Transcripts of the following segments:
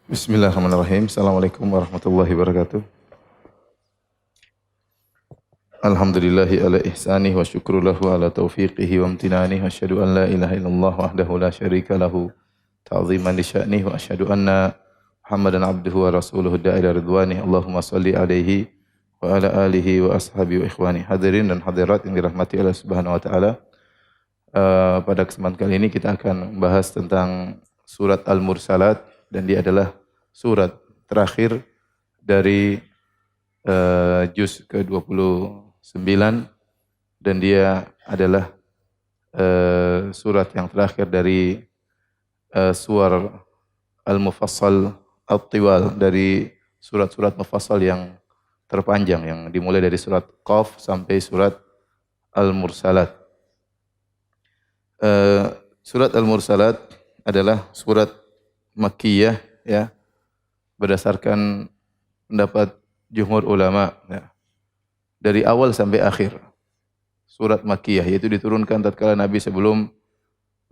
Bismillahirrahmanirrahim. Assalamualaikum warahmatullahi wabarakatuh. Alhamdulillahi ala ihsanih wa syukru lahu ala taufiqihi wa amtinanih wa asyhadu an la ilaha illallah wahdahu la syarika lahu ta'ziman li sya'nih wa asyhadu anna Muhammadan abduhu wa rasuluhu da'ila ridwanih. Allahumma salli alaihi wa ala alihi wa ashabihi wa ikhwani. Hadirin dan hadirat yang dirahmati Allah Subhanahu wa taala. Pada kesempatan kali ini kita akan membahas tentang surat Al-Mursalat dan dia adalah surat terakhir dari juz ke-29 dan dia adalah surat yang terakhir dari suar Al-Mufassal At-Tiwal, dari surat-surat mufassal yang terpanjang yang dimulai dari surat Qaf sampai surat Al-Mursalat. Surat Al-Mursalat adalah surat Makkiyah, ya, berdasarkan pendapat jumhur ulama, ya, dari awal sampai akhir. Surat Makkiyah, yaitu diturunkan tatkala Nabi sebelum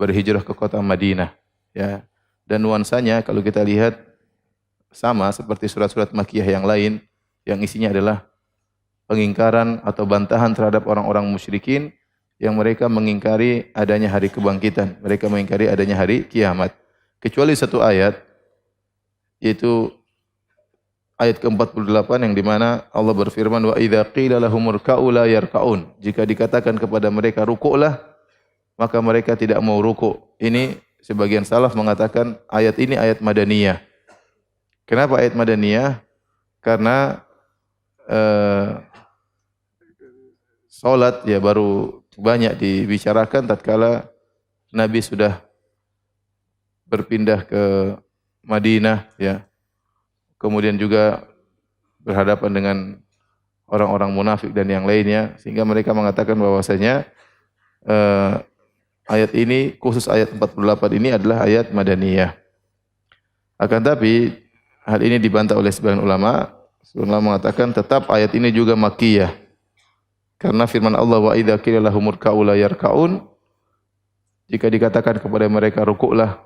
berhijrah ke kota Madinah, ya. Dan nuansanya kalau kita lihat sama seperti surat-surat Makkiyah yang lain, yang isinya adalah pengingkaran atau bantahan terhadap orang-orang musyrikin yang mereka mengingkari adanya hari kebangkitan, mereka mengingkari adanya hari kiamat. Kecuali satu ayat, yaitu ayat ke-48 yang di mana Allah berfirman, wa idza qila lahum irka'u la yarka'un. Jika dikatakan kepada mereka rukuklah, maka mereka tidak mau rukuk. Ini sebagian salaf mengatakan ayat ini ayat madaniyah. Kenapa ayat madaniyah? Karena salat ya baru banyak dibicarakan tatkala Nabi sudah berpindah ke Madinah, ya. Kemudian juga berhadapan dengan orang-orang munafik dan yang lainnya, sehingga mereka mengatakan bahwasanya ayat ini, khusus ayat 48 ini adalah ayat madaniyah. Akan tapi hal ini dibantah oleh sebagian ulama. Sebagian ulama mengatakan tetap ayat ini juga makkiyah. Karena firman Allah, wa idza qila lahum irka'u la yarka'un, jika dikatakan kepada mereka rukuklah,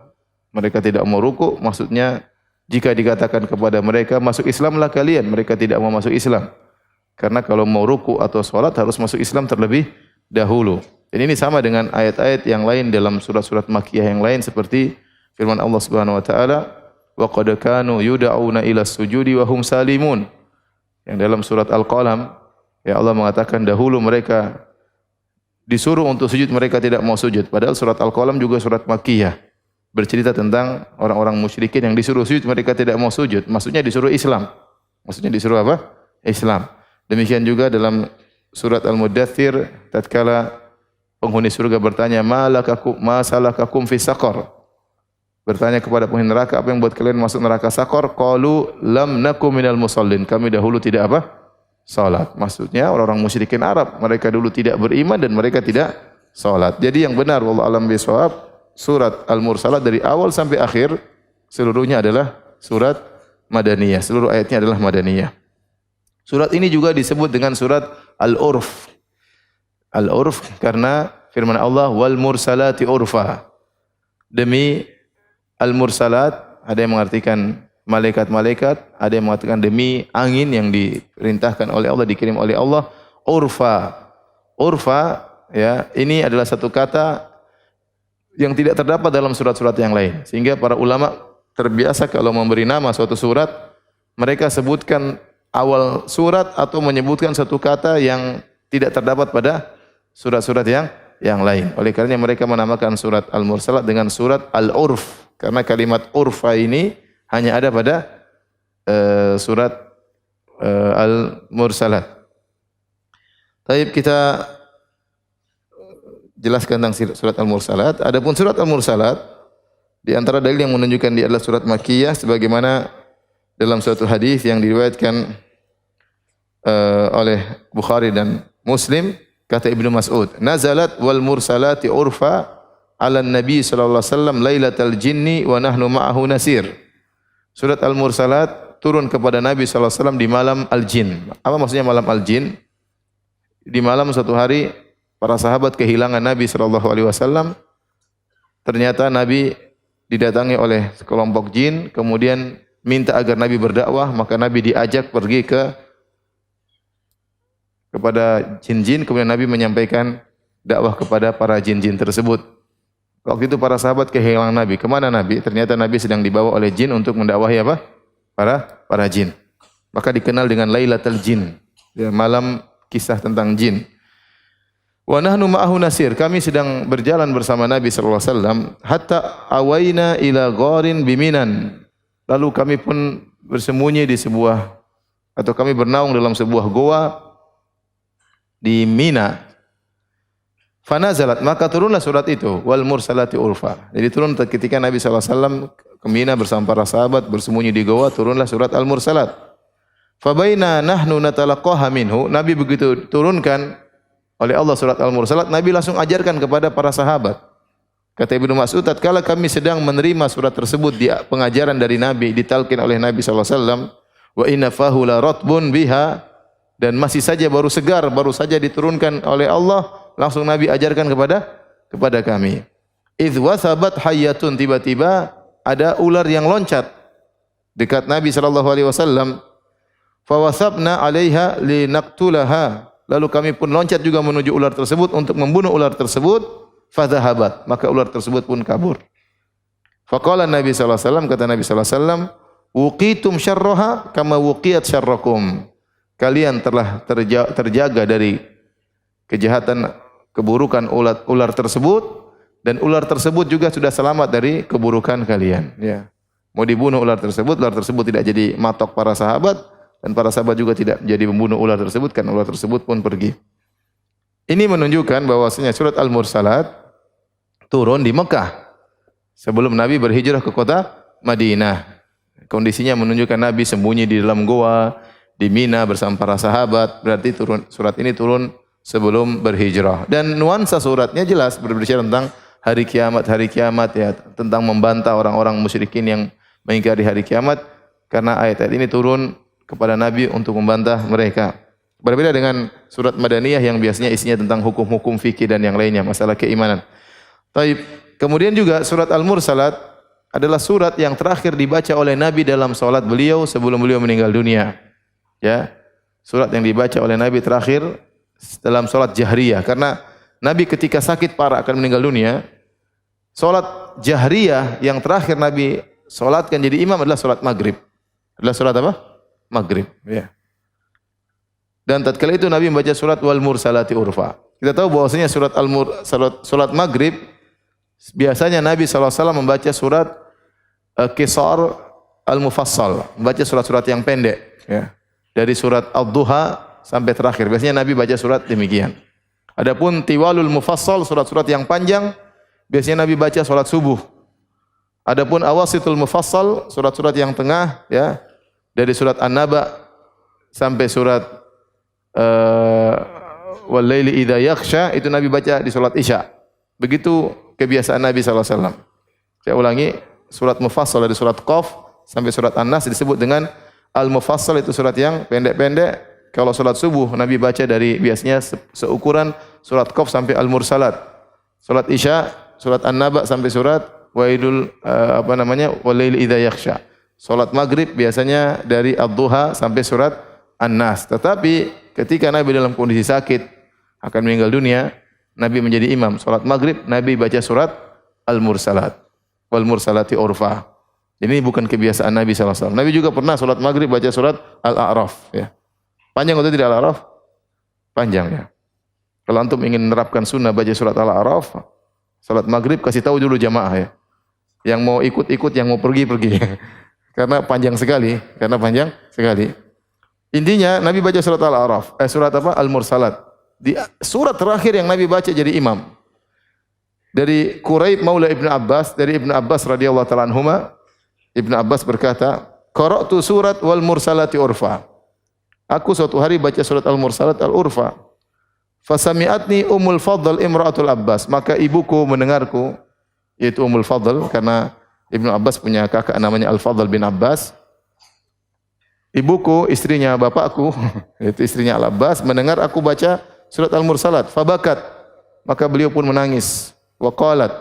mereka tidak mau rukuk. Maksudnya jika dikatakan kepada mereka masuk Islamlah kalian, mereka tidak mau masuk Islam. Karena kalau mau rukuk atau salat harus masuk Islam terlebih dahulu. Dan ini sama dengan ayat-ayat yang lain dalam surat-surat Makkiyah yang lain, seperti firman Allah Subhanahu wa taala, wa qad kanu yud'auna ila sujudi wa hum salimun. Yang dalam surat Al-Qalam, ya, Allah mengatakan dahulu mereka disuruh untuk sujud, mereka tidak mau sujud. Padahal surat Al-Qalam juga surat Makkiyah, bercerita tentang orang-orang musyrikin yang disuruh sujud, mereka tidak mau sujud. Maksudnya disuruh Islam. Maksudnya disuruh apa? Islam. Demikian juga dalam surat Al-Muddathir, tatkala penghuni surga bertanya, ma salakakum fi saqar? Bertanya kepada penghuni neraka, apa yang buat kalian masuk neraka Saqar? Qalu lam nakum minal musallin. Kami dahulu tidak apa? Salat. Maksudnya orang-orang musyrikin Arab, mereka dulu tidak beriman dan mereka tidak salat. Jadi yang benar, wallahu a'lam bishawab, surat Al-Mursalat dari awal sampai akhir seluruhnya adalah surat madaniyah. Seluruh ayatnya adalah madaniyah. Surat ini juga disebut dengan surat Al-Urf. Al-Urf karena firman Allah, wal mursalati urfa. Demi Al-Mursalat, ada yang mengartikan malaikat-malaikat, ada yang mengatakan demi angin yang diperintahkan oleh Allah, dikirim oleh Allah. Urfa. Urfa, ya, ini adalah satu kata yang tidak terdapat dalam surat-surat yang lain. Sehingga para ulama terbiasa kalau memberi nama suatu surat, mereka sebutkan awal surat atau menyebutkan satu kata yang tidak terdapat pada surat-surat yang lain. Oleh karenanya mereka menamakan surat Al-Mursalat dengan surat Al-Urf. Karena kalimat urfa ini hanya ada pada surat Al-Mursalat. Baik, kita jelaskan tentang surat Al-Mursalat. Adapun surat Al-Mursalat, di antara dalil yang menunjukkan dia adalah surat Makkiyah, sebagaimana dalam suatu hadis yang diriwayatkan oleh Bukhari dan Muslim, kata Ibnu Mas'ud, nazalat wal mursalati urfa ala Nabi sallallahu alaihi wasallam lailatal jinni wa nahnu ma'ahu nasir. Surat Al-Mursalat turun kepada Nabi sallallahu alaihi wasallam di malam Al-Jin. Apa maksudnya malam Al-Jin? Di malam suatu hari para sahabat kehilangan Nabi sallallahu alaihi wasallam. Ternyata Nabi didatangi oleh sekelompok jin, kemudian minta agar Nabi berdakwah, maka Nabi diajak pergi kepada jin-jin, kemudian Nabi menyampaikan dakwah kepada para jin-jin tersebut. Waktu itu para sahabat kehilangan Nabi. Kemana Nabi? Ternyata Nabi sedang dibawa oleh jin untuk mendakwahi apa? Para jin. Maka dikenal dengan Lailatul Jin, ya, malam kisah tentang jin. Wa nahnu ma'ahu nasir. Kami sedang berjalan bersama Nabi sallallahu alaihi wasallam hatta awaina ila gharin biminan. Lalu kami pun bersembunyi di sebuah, atau kami bernaung dalam sebuah goa di Mina. Fanazalat, maka turunlah surat itu, wal mursalati urfa. Jadi turun ketika Nabi sallallahu alaihi wasallam ke Mina bersama para sahabat bersembunyi di goa, turunlah surat Al-Mursalat. Fabaina nahnu natalaqaha minhu. Nabi begitu turunkan oleh Allah surat Al-Mursalat, Nabi langsung ajarkan kepada para sahabat. Kata Ibnu Mas'ud, tatkala kami sedang menerima surat tersebut di pengajaran dari Nabi, ditalkin oleh Nabi sallallahu alaihi wasallam, wa inna fahu la ratbun biha, dan masih saja baru segar, baru saja diturunkan oleh Allah, langsung Nabi ajarkan kepada kami. Idz wasabat hayyatun, tiba-tiba ada ular yang loncat dekat Nabi sallallahu alaihi wasallam. Fa wasabna 'alaiha linaqtulaha. Lalu kami pun loncat juga menuju ular tersebut untuk membunuh ular tersebut. Fadhahabat, maka ular tersebut pun kabur. Faqala Nabi sallallahu alaihi wasallam, kata Nabi sallallahu alaihi wasallam, wuqitum syarraha kama wuqiyat syarrakum. Kalian telah terjaga dari kejahatan, keburukan ular tersebut, dan ular tersebut juga sudah selamat dari keburukan kalian. Ya. Mau dibunuh ular tersebut tidak jadi matok para sahabat, dan para sahabat juga tidak jadi membunuh ular tersebut, karena ular tersebut pun pergi. Ini menunjukkan bahwasanya surat Al-Mursalat turun di Mekah sebelum Nabi berhijrah ke kota Madinah. Kondisinya menunjukkan Nabi sembunyi di dalam goa di Mina bersama para sahabat. Berarti surat ini turun sebelum berhijrah. Dan nuansa suratnya jelas berbicara tentang hari kiamat ya, tentang membantah orang-orang musyrikin yang mengingkari hari kiamat, karena ayat-ayat ini turun kepada Nabi untuk membantah mereka. Berbeda dengan surat Madaniyah yang biasanya isinya tentang hukum-hukum fikih dan yang lainnya, masalah keimanan. Taib. Kemudian juga surat Al-Mursalat adalah surat yang terakhir dibaca oleh Nabi dalam salat beliau sebelum beliau meninggal dunia. Ya. Surat yang dibaca oleh Nabi terakhir dalam salat jahriyah, karena Nabi ketika sakit parah akan meninggal dunia, salat jahriyah yang terakhir Nabi salatkan jadi imam adalah salat Maghrib. Adalah salat apa? Maghrib, ya. Dan tatkala itu Nabi membaca surat Wal Mursalati Urfa. Kita tahu bahwasanya surat Maghrib biasanya Nabi SAW membaca surat Qisar Al-Mufassal, membaca surat-surat yang pendek, ya. Dari surat Ad-Duha sampai terakhir. Biasanya Nabi baca surat demikian. Adapun Tiwalul Mufassal, surat-surat yang panjang, biasanya Nabi baca surat subuh. Adapun Awasitul Mufassal, surat-surat yang tengah, ya, dari surat An-Naba sampai surat wal laili idza yakhsha, itu Nabi baca di salat Isya. Begitu kebiasaan Nabi sallallahu alaihi wasallam. Saya ulangi, surat Mufassal dari surat Qaf sampai surat An-Nas disebut dengan Al-Mufassal, itu surat yang pendek-pendek. Kalau salat subuh Nabi baca dari biasanya seukuran surat Qaf sampai Al-Mursalat. Salat Isya, surat An-Naba sampai surat Wailul wal laili idza yakhsha. Salat Maghrib biasanya dari Ad-Duha sampai surat An-Nas. Tetapi ketika Nabi dalam kondisi sakit akan meninggal dunia, Nabi menjadi imam. Salat Maghrib Nabi baca surat Al-Mursalat, Wal Mursalati Urfa. Ini bukan kebiasaan Nabi sallallahu alaihi wasallam. Nabi juga pernah salat Maghrib baca surat Al-A'raf, ya. Panjang atau tidak Al-A'raf? Panjang, ya. Kalau antum ingin menerapkan sunnah baca surat Al-A'raf, salat Maghrib kasih tahu dulu jamaah, ya. Yang mau ikut-ikut, yang mau pergi-pergi. Karena panjang sekali, Intinya Nabi baca surat Al-A'raf, surat apa? Al-Mursalat. Di surat terakhir yang Nabi baca jadi imam. Dari Quraib Maula Ibnu Abbas, dari Ibnu Abbas radhiyallahu ta'ala anhuma, Ibnu Abbas berkata, "Qara'tu surat Wal Mursalati Urfa." Aku suatu hari baca surat Al-Mursalat Al-Urfa. Fasami'atni Ummul Fadl imra'atul Abbas, maka ibuku mendengarku, yaitu Ummul Fadl, karena Ibnu Abbas punya kakak namanya Al-Fadl bin Abbas. Ibuku, istrinya bapakku, yaitu istrinya Al-Abbas, mendengar aku baca surat Al-Mursalat. Fabakat, maka beliau pun menangis. Wa qalat,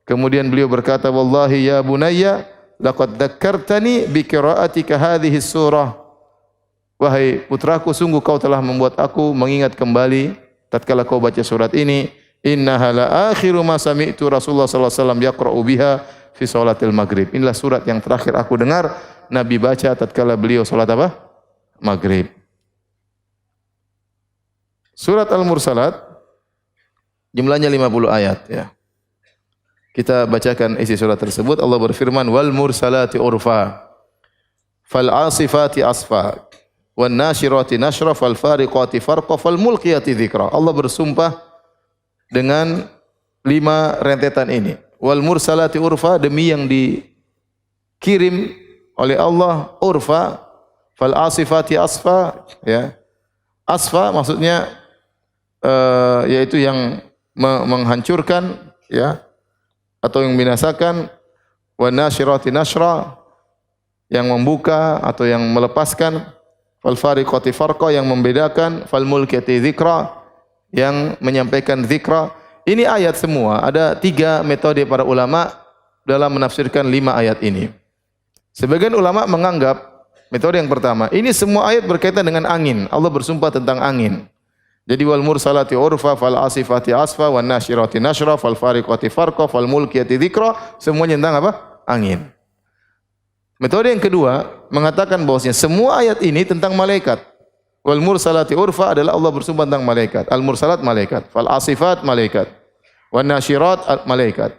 kemudian beliau berkata, "Wallahi ya bunayya, laqad dzakkartani bi qira'atika hadhihi surah. Wahai putraku, sungguh kau telah membuat aku mengingat kembali tatkala kau baca surat ini. Innaha la akhiru ma sami'tu Rasulullah sallallahu alaihi wasallam yaqra'u biha fi salatil maghrib. Inilah surat yang terakhir aku dengar Nabi baca tatkala beliau salat apa? Maghrib. Surat Al-Mursalat jumlahnya 50 ayat ya. Kita bacakan isi surat tersebut. Allah berfirman, wal mursalati urfa fal asifati asfa wan nasyirati nashra fal fariqati farqa fal mulqiyati dzikra. Allah bersumpah dengan 5 rentetan ini. Wal mursalati urfa, demi yang dikirim oleh Allah urfa, fal asifati asfa ya. Asfa maksudnya yaitu yang menghancurkan ya atau yang membinasakan, wan nasyirati nashra, yang membuka atau yang melepaskan, fal fariqati farqa, yang membedakan, fal mulkiyati dzikra, yang menyampaikan zikra. Ini ayat semua. Ada 3 metode para ulama dalam menafsirkan 5 ayat ini. Sebagian ulama menganggap metode yang pertama, ini semua ayat berkaitan dengan angin. Allah bersumpah tentang angin. Jadi wal mursalati urfa fal asifati asfa wan nasyirati nashra fal fariqati farqa fal mulkiyati dzikra, semuanya tentang apa? Angin. Metode yang kedua mengatakan bahwasanya semua ayat ini tentang malaikat. Wal mursalati urfa adalah Allah bersumpah tentang malaikat. Al mursalat malaikat, fal asifat malaikat, wan nasyirat malaikat.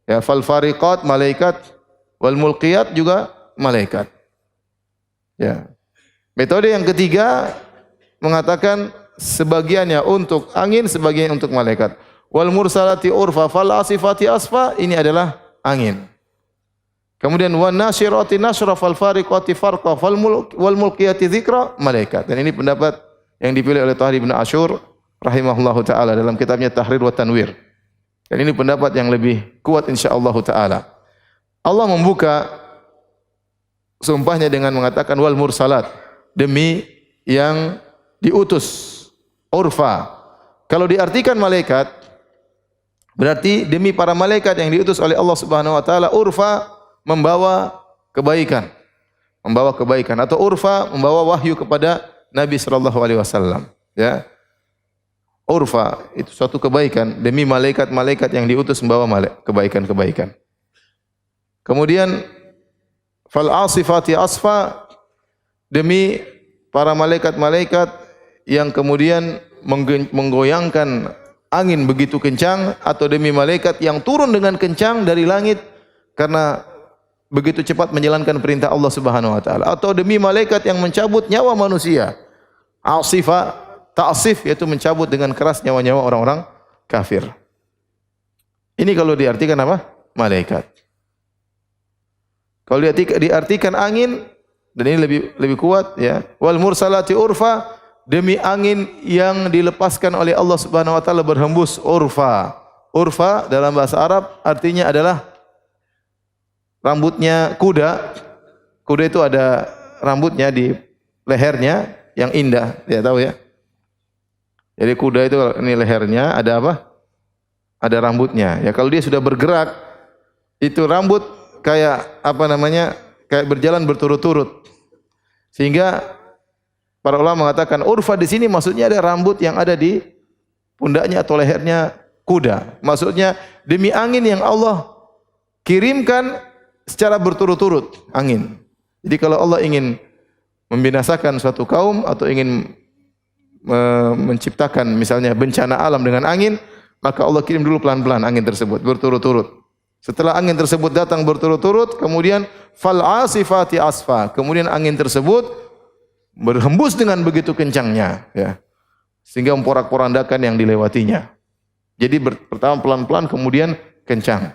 Ya, fal fariqat malaikat, wal mulqiyat juga malaikat. Ya. Metode yang ketiga mengatakan sebagiannya untuk angin, sebagian untuk malaikat. Wal mursalati urfa fal asifati asfa, ini adalah angin. Kemudian wan nasyirati nashra fal fariqati farqa wal mulqiyati dzikra, malaikat. Dan ini pendapat yang dipilih oleh Tahrir bin Asyur rahimahullahu taala dalam kitabnya Tahrir wa Tanwir. Dan ini pendapat yang lebih kuat insyaallah taala. Allah membuka sumpahnya dengan mengatakan wal mursalat, demi yang diutus, urfa. Kalau diartikan malaikat berarti demi para malaikat yang diutus oleh Allah Subhanahu wa taala. Urfa membawa kebaikan, atau urfa membawa wahyu kepada Nabi sallallahu alaihi wasallam ya. Urfa itu suatu kebaikan demi malaikat-malaikat yang diutus membawa kebaikan-kebaikan. Kemudian fal asifati asfa, demi para malaikat-malaikat yang kemudian menggoyangkan angin begitu kencang, atau demi malaikat yang turun dengan kencang dari langit karena begitu cepat menjalankan perintah Allah Subhanahu wa taala, atau demi malaikat yang mencabut nyawa manusia. Asifa, ta'sif, yaitu mencabut dengan keras nyawa-nyawa orang-orang kafir. Ini kalau diartikan apa? Malaikat. Kalau diartikan angin, dan ini lebih kuat ya. Wal mursalati urfa, demi angin yang dilepaskan oleh Allah Subhanahu wa taala berhembus. Urfa. Urfa dalam bahasa Arab artinya adalah rambutnya kuda. Kuda itu ada rambutnya di lehernya yang indah, ya tahu ya. Jadi kuda itu ini lehernya ada apa? Ada rambutnya. Ya kalau dia sudah bergerak, itu rambut kayak apa namanya? Kayak berjalan berturut-turut. Sehingga para ulama mengatakan urfa di sini maksudnya ada rambut yang ada di pundaknya atau lehernya kuda. Maksudnya demi angin yang Allah kirimkan secara berturut-turut, angin. Jadi kalau Allah ingin membinasakan suatu kaum atau ingin menciptakan misalnya bencana alam dengan angin, maka Allah kirim dulu pelan-pelan angin tersebut berturut-turut. Setelah angin tersebut datang berturut-turut, kemudian fal asifati asfa, kemudian angin tersebut berhembus dengan begitu kencangnya ya. Sehingga memporak-porandakan yang dilewatinya. Jadi pertama pelan-pelan kemudian kencang.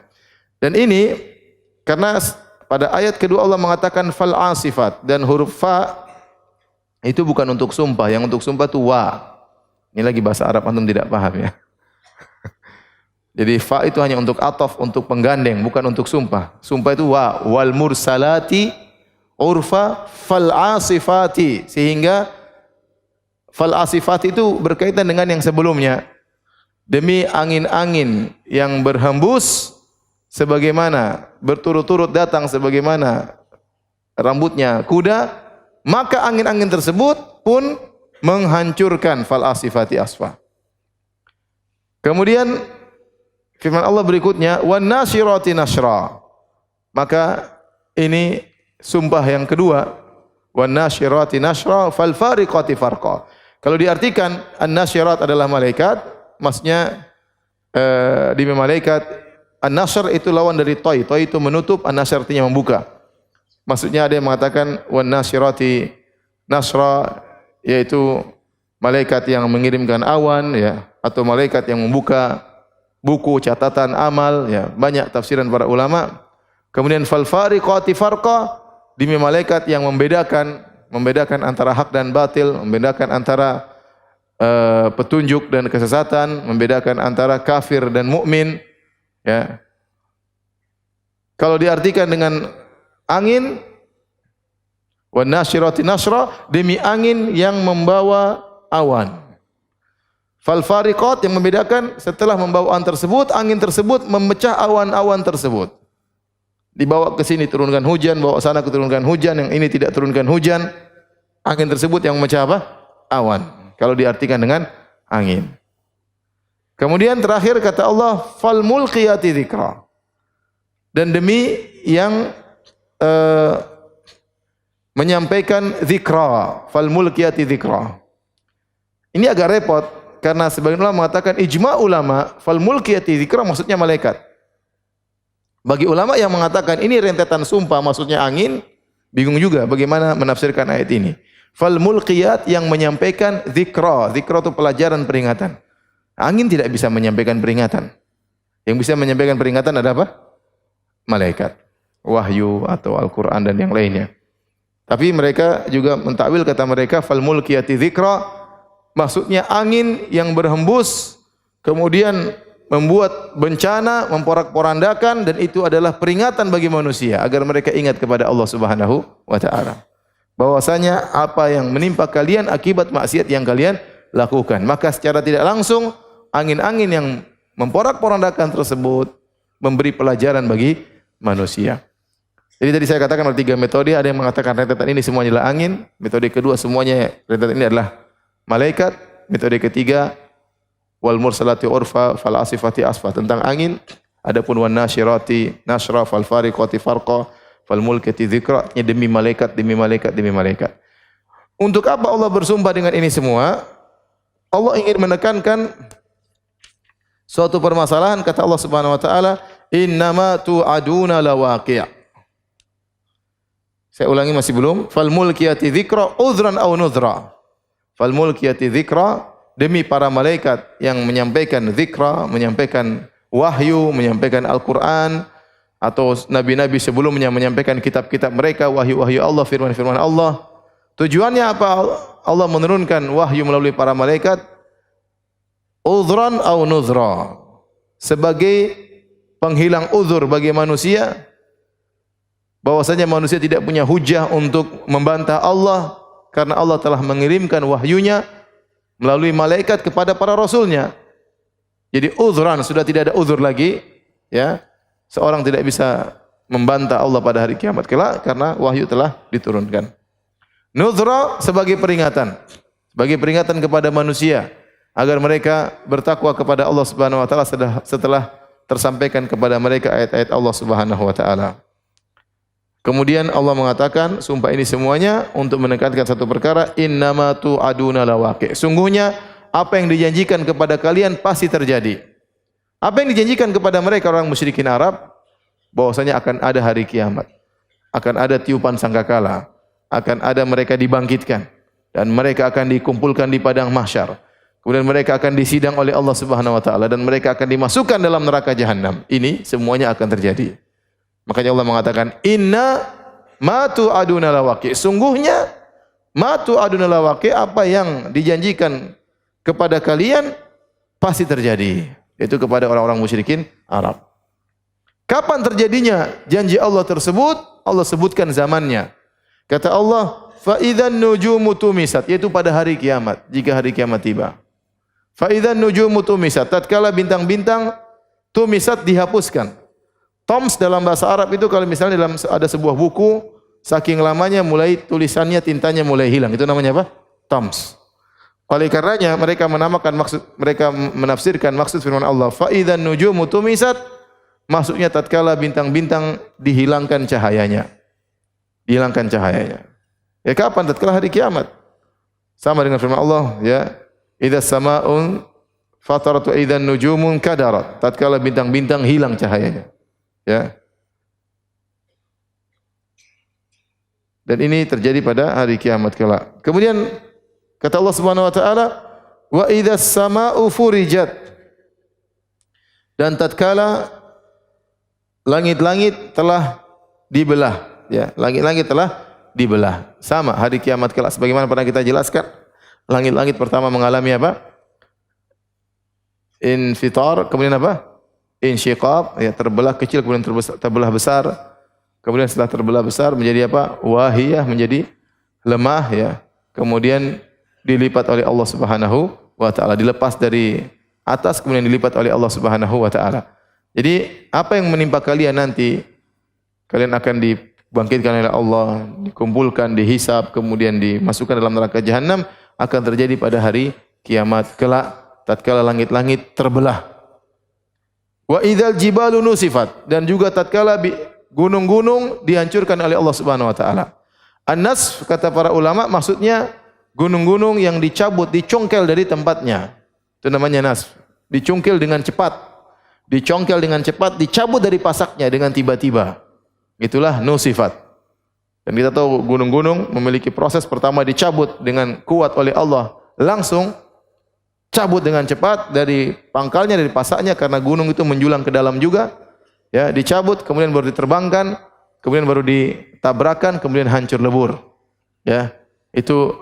Dan ini karena pada ayat kedua Allah mengatakan fal asifat, dan huruf fa itu bukan untuk sumpah, yang untuk sumpah itu wa. Ini lagi bahasa Arab antum tidak paham ya. Jadi fa itu hanya untuk ataf, untuk penggandeng, bukan untuk sumpah. Sumpah itu wa, wal mursalati urfa fal asifati, sehingga fal asifati itu berkaitan dengan yang sebelumnya. Demi angin-angin yang berhembus sebagaimana berturut-turut datang sebagaimana rambutnya kuda, maka angin-angin tersebut pun menghancurkan fal asifati asfa. Kemudian firman Allah berikutnya, wan nasyirati nashra. Maka ini sumpah yang kedua, wan nasyirati nashra fal fariqati farqa. Kalau diartikan an-nasyirat adalah malaikat, maksudnya demi malaikat. An-nashr itu lawan dari toy. Toy itu menutup, an-nashr artinya membuka. Maksudnya ada yang mengatakan wan nasyirati nashra, yaitu malaikat yang mengirimkan awan, ya, atau malaikat yang membuka buku catatan amal, ya, banyak tafsiran para ulama. Kemudian fal fariqati farqa, demi malaikat yang membedakan antara hak dan batil, membedakan antara petunjuk dan kesesatan, membedakan antara kafir dan mukmin, ya. Kalau diartikan dengan angin, wan nasyirati nashra, demi angin yang membawa awan. Fal fariqat, yang membedakan setelah membawa awan tersebut, angin tersebut memecah awan-awan tersebut. Dibawa ke sini turunkan hujan, bawa sana turunkan hujan, yang ini tidak turunkan hujan. Angin tersebut yang memecah apa? Awan. Kalau diartikan dengan angin. Kemudian terakhir kata Allah, fal mulqiyati dzikra. Dan demi yang menyampaikan dzikra, fal mulqiyati dzikra. Ini agak repot karena sebagian ulama mengatakan, ijma ulama, fal mulqiyati dzikra maksudnya malaikat. Bagi ulama yang mengatakan ini rentetan sumpah maksudnya angin, bingung juga bagaimana menafsirkan ayat ini. Fal mulqiyat, yang menyampaikan dzikra. Dzikra itu pelajaran, peringatan. Angin tidak bisa menyampaikan peringatan. Yang bisa menyampaikan peringatan ada apa? Malaikat, wahyu atau Al-Qur'an dan yang lainnya. Tapi mereka juga mentakwil, kata mereka fal mulqiyati dzikra, maksudnya angin yang berhembus kemudian membuat bencana, memporak-porandakan, dan itu adalah peringatan bagi manusia agar mereka ingat kepada Allah Subhanahu wa taala. Bahwasanya apa yang menimpa kalian akibat maksiat yang kalian lakukan. Maka secara tidak langsung angin-angin yang memporak-porandakan tersebut memberi pelajaran bagi manusia. Jadi tadi saya katakan ada 3 metode, ada yang mengatakan rentetan ini semuanya adalah angin, metode kedua semuanya rentetan ini adalah malaikat, metode ketiga wal mursalati urfa fal asifati asfa, tentang angin. Adapun wan nasyirati nashra fal fariqati farqa fal mulkati dzikra, demi malaikat, demi malaikat, demi malaikat. Untuk apa Allah bersumpah dengan ini semua? Allah ingin menekankan suatu permasalahan. Kata Allah Subhanahu wa taala, innama tu'aduna lawaqi'. Saya ulangi, masih belum. Fal mulkiyati dzikra udhran aw nudhra. Fal mulkiyati dzikra, demi para malaikat yang menyampaikan dzikra, menyampaikan wahyu, menyampaikan Al-Qur'an, atau nabi-nabi sebelumnya menyampaikan kitab-kitab mereka, wahyu-wahyu Allah, firman-firman Allah. Tujuannya apa Allah menurunkan wahyu melalui para malaikat? Udhran aw nudhra, sebagai penghilang uzur bagi manusia, bahwasanya manusia tidak punya hujah untuk membantah Allah karena Allah telah mengirimkan wahyunya melalui malaikat kepada para rasulnya. Jadi udhran, sudah tidak ada uzur lagi, ya. Seorang tidak bisa membantah Allah pada hari kiamat kelak karena wahyu telah diturunkan. Nudhra, sebagai peringatan kepada manusia agar mereka bertakwa kepada Allah Subhanahu wa taala setelah tersampaikan kepada mereka ayat-ayat Allah Subhanahu wa taala. Kemudian Allah mengatakan sumpah ini semuanya untuk menekankan satu perkara, innama tu'aduna lawaqi'. Sungguhnya apa yang dijanjikan kepada kalian pasti terjadi. Apa yang dijanjikan kepada mereka orang musyrikin Arab, bahwasanya akan ada hari kiamat, akan ada tiupan sangkakala, akan ada mereka dibangkitkan, dan mereka akan dikumpulkan di padang mahsyar. Kemudian mereka akan disidang oleh Allah Subhanahu wa taala dan mereka akan dimasukkan dalam neraka jahanam. Ini semuanya akan terjadi. Makanya Allah mengatakan inna ma tu'aduna lawaqi'. Sungguhnya ma tu'aduna lawaqi', apa yang dijanjikan kepada kalian pasti terjadi. Itu kepada orang-orang musyrikin Arab. Kapan terjadinya janji Allah tersebut? Allah sebutkan zamannya. Kata Allah, fa idzan nujumu tumisat, yaitu pada hari kiamat, jika hari kiamat tiba. Fa idzan nujumu tumisat, tatkala bintang-bintang tumisat dihapuskan. Toms dalam bahasa Arab itu kalau misalnya dalam ada sebuah buku, saking lamanya mulai tulisannya tintanya mulai hilang. Itu namanya apa? Toms. Oleh karenanya mereka menafsirkan maksud firman Allah, fa idzan nujumu tumisat, maksudnya tatkala bintang-bintang dihilangkan cahayanya. Dihilangkan cahayanya. Ya kapan? Tatkala hari kiamat. Sama dengan firman Allah, ya, idzas samaa'un fatarat wa idzan nujumun kadarat. Tatkala bintang-bintang hilang cahayanya. Ya. Dan ini terjadi pada hari kiamat kelak. Kemudian kata Allah Subhanahu wa taala, wa idzas samaa'u furijat. Dan tatkala langit-langit telah dibelah, ya, langit-langit telah dibelah. Sama hari kiamat kelak sebagaimana pernah kita jelaskan. Langit-langit pertama mengalami apa? Infitar, kemudian apa? Insyiqaq, ya, terbelah kecil kemudian terbelah besar. Kemudian setelah terbelah besar menjadi apa? Wahiyah, menjadi lemah, ya. Kemudian dilipat oleh Allah Subhanahu wa taala, dilepas dari atas kemudian dilipat oleh Allah Subhanahu wa taala. Jadi apa yang menimpa kalian nanti, kalian akan dibangkitkan oleh Allah, dikumpulkan, dihisab, kemudian dimasukkan dalam neraka jahanam, akan terjadi pada hari kiamat kelak tatkala langit-langit terbelah. Wa idzal jibalu nusifat, dan juga tatkala gunung-gunung dihancurkan oleh Allah Subhanahu wa taala. An-nasf kata para ulama maksudnya gunung-gunung yang dicabut, dicongkel dari tempatnya. Itu namanya nasf. Dicongkel dengan cepat. Dicongkel dengan cepat, dicabut dari pasaknya dengan tiba-tiba. Itulah nusifat. Dan kita tahu gunung-gunung memiliki proses pertama dicabut dengan kuat oleh Allah. Langsung cabut dengan cepat dari pangkalnya, dari pasaknya, karena gunung itu menjulang ke dalam juga. Ya, dicabut, kemudian baru diterbangkan, kemudian baru ditabrakan, kemudian hancur lebur. Ya, itu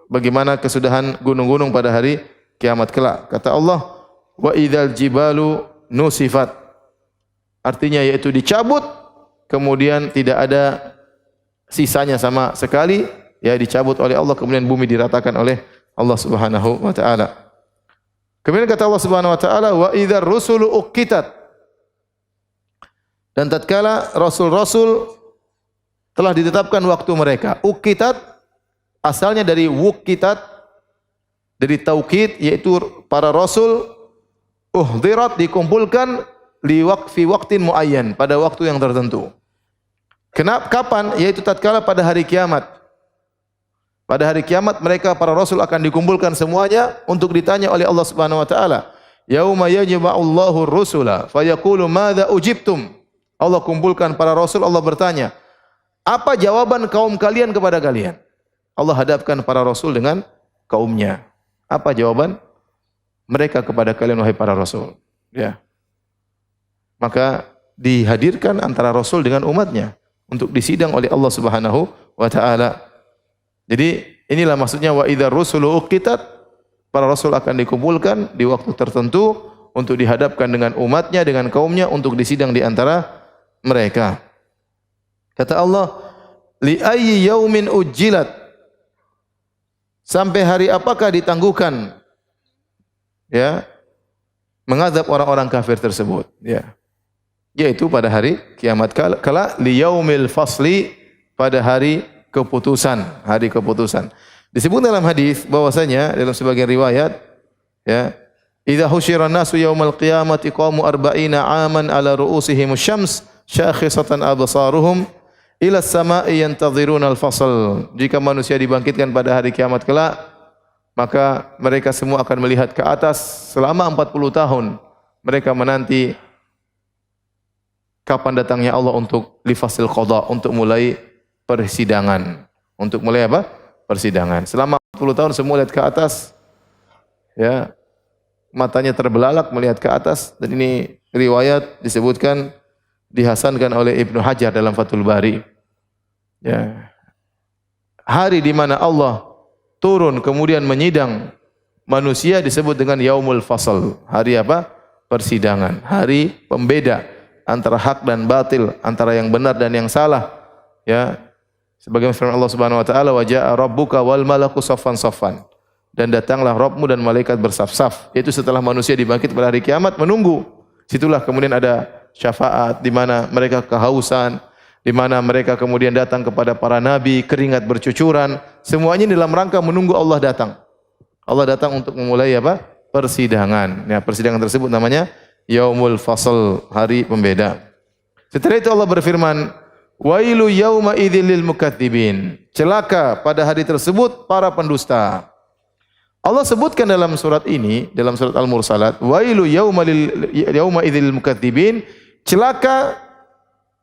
bagaimana kesudahan gunung-gunung pada hari kiamat kelak. Kata Allah, wa idzal jibalu nusifat. Artinya yaitu dicabut, kemudian tidak ada sisanya sama sekali, ya, dicabut oleh Allah, kemudian bumi diratakan oleh Allah Subhanahu wa taala. Kemudian kata Allah Subhanahu wa taala, wa idzar rusulu uqitat. Dan tatkala rasul-rasul telah ditetapkan waktu mereka. Uqitat asalnya dari wuqitat, dari taukid, yaitu para rasul uhdirat, dikumpulkan li waqfi waqtin muayyan, pada waktu yang tertentu. Kenapa? Kapan? Yaitu tatkala pada hari kiamat. Pada hari kiamat mereka para rasul akan dikumpulkan semuanya untuk ditanya oleh Allah Subhanahu wa taala. Yauma yajma'ullahu ar-rusula fayaqulu madza ujibtum. Allah kumpulkan para rasul, Allah bertanya, apa jawaban kaum kalian kepada kalian? Allah hadapkan para rasul dengan kaumnya. Apa jawaban mereka kepada kalian wahai para rasul? Ya. Maka dihadirkan antara rasul dengan umatnya untuk disidang oleh Allah Subhanahu wa taala. Jadi inilah maksudnya wa idzar rusulu uqitat, para rasul akan dikumpulkan di waktu tertentu untuk dihadapkan dengan umatnya, dengan kaumnya, untuk disidang di antara mereka. Kata Allah, li ayyi yaumin ujjilat, sampai hari apakah ditangguhkan, ya, mengadab orang-orang kafir tersebut, ya. Yaitu pada hari kiamat kala, li yaumil fasli, pada hari keputusan, hari keputusan. Disebut dalam hadis bahwasanya dalam sebagian riwayat, ya, idza husyira an-nasu yaumal qiyamati qamu 40 aman ala ru'usihim asy-syams syakhisatan absaruhum ila as-sama'i yantadhiruna al-fasl. Jika manusia dibangkitkan pada hari kiamat kelak, maka mereka semua akan melihat ke atas selama 40 tahun. Mereka menanti kapan datangnya Allah untuk lifasil qada, untuk mulai persidangan. Untuk mulai apa? Persidangan. Selama 40 tahun semua lihat ke atas, ya, matanya terbelalak melihat ke atas. Dan ini riwayat disebutkan, dihasankan oleh Ibnu Hajar dalam Fathul Bari. Ya. Hari di mana Allah turun kemudian menyidang manusia disebut dengan Yaumul Fasl. Hari apa? Persidangan. Hari pembeda antara hak dan batil, antara yang benar dan yang salah. Ya. Sebagaimana firman Allah Subhanahu wa taala, wa jaa rabbuka wal malaku saffan saffan. Dan datanglah Rabbmu dan malaikat bersaf-saf. Yaitu setelah manusia dibangkit pada hari kiamat menunggu. Situlah kemudian ada syafaat, di mana mereka kehausan, di mana mereka kemudian datang kepada para nabi, keringat bercucuran, semuanya dalam rangka menunggu Allah datang. Allah datang untuk memulai apa? Persidangan. Ya, persidangan tersebut namanya Yaumul Fasl, hari pembeda. Setelah itu Allah berfirman, wailu yauma idzil lil mukadzibin. Celaka pada hari tersebut para pendusta. Allah sebutkan dalam surat ini, dalam surat Al-Mursalat, wailu yauma idzil mukadzibin, celaka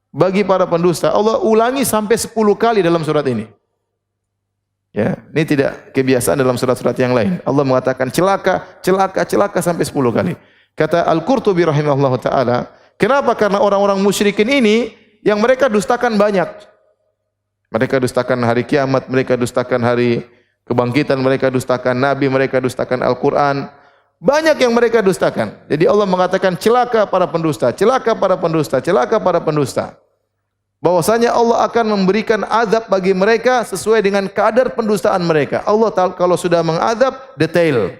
bagi para pendusta. Allah ulangi sampai 10 kali dalam surat ini. Ya, ini tidak kebiasaan dalam surat-surat yang lain. Allah mengatakan celaka, celaka, celaka sampai 10 kali. Kata Al-Qurtubi rahimahullahu taala, kenapa? Karena orang-orang musyrikin ini yang mereka dustakan banyak. Mereka dustakan hari kiamat, mereka dustakan hari kebangkitan, mereka dustakan nabi, mereka dustakan Al-Qur'an. Banyak yang mereka dustakan. Jadi Allah mengatakan celaka para pendusta, celaka para pendusta, celaka para pendusta. Bahwasanya Allah akan memberikan azab bagi mereka sesuai dengan kadar pendustaan mereka. Allah kalau sudah mengadab detail.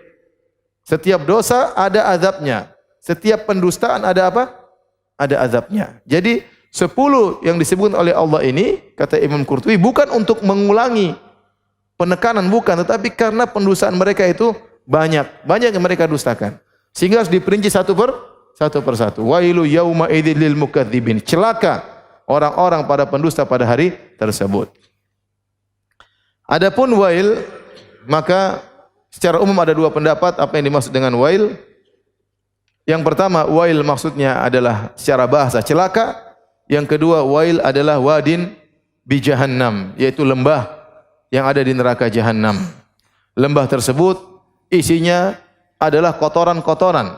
Setiap dosa ada azabnya. Setiap pendustaan ada apa? Ada azabnya. Jadi 10 yang disebut oleh Allah ini, kata Imam Qurtubi, bukan untuk mengulangi penekanan, bukan, tetapi karena pendustaan mereka itu banyak yang mereka dustakan. Sehingga harus diperinci satu persatu. Wailu yauma idzil lil mukadzibin. Celaka orang-orang pada pendusta pada hari tersebut. Adapun wail, maka secara umum ada 2 pendapat apa yang dimaksud dengan wail. Yang pertama, wail maksudnya adalah secara bahasa celaka. Yang kedua, wail adalah wadin bi jahannam, yaitu lembah yang ada di neraka Jahannam. Lembah tersebut isinya adalah kotoran-kotoran,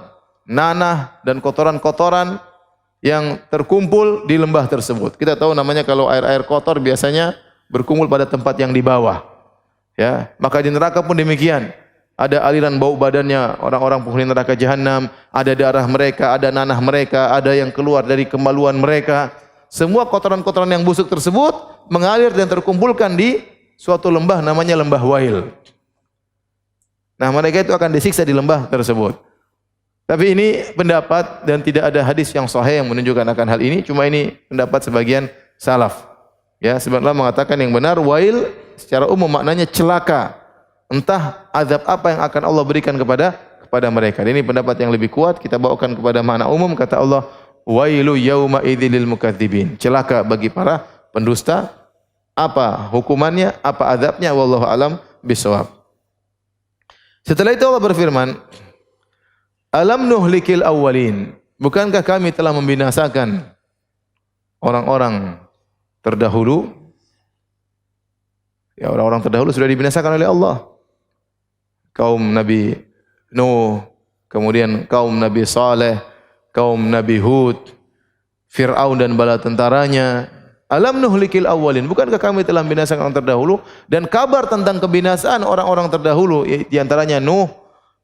nanah dan kotoran-kotoran yang terkumpul di lembah tersebut. Kita tahu namanya kalau air-air kotor biasanya berkumpul pada tempat yang di bawah. Ya, maka di neraka pun demikian. Ada aliran bau badannya orang-orang penghuni neraka Jahannam, ada darah mereka, ada nanah mereka, ada yang keluar dari kemaluan mereka. Semua kotoran-kotoran yang busuk tersebut mengalir dan terkumpulkan di suatu lembah namanya lembah wail. Nah, mereka itu akan disiksa di lembah tersebut. Tapi ini pendapat dan tidak ada hadis yang sahih yang menunjukkan akan hal ini, cuma ini pendapat sebagian salaf. Ya, sebenarnya mengatakan yang benar wail secara umum maknanya celaka. Entah azab apa yang akan Allah berikan kepada mereka. Ini pendapat yang lebih kuat, kita bawakan kepada makna umum. Kata Allah, wailu yauma idzil lil mukadzibin. Celaka bagi para pendusta. Apa hukumannya, apa azabnya, wallahu alam bisawab. Setelah itu Allah berfirman, alam nuhlikil awwalin, bukankah kami telah membinasakan orang-orang terdahulu? Ya, orang-orang terdahulu sudah dibinasakan oleh Allah. Kaum Nabi Nuh, kemudian kaum Nabi Saleh, kaum Nabi Hud, Fir'aun dan bala tentaranya. Alam nuhlikil awwalin, bukankah kami telah membinasakan orang terdahulu? Dan kabar tentang kebinasaan orang-orang terdahulu, di antaranya Nuh,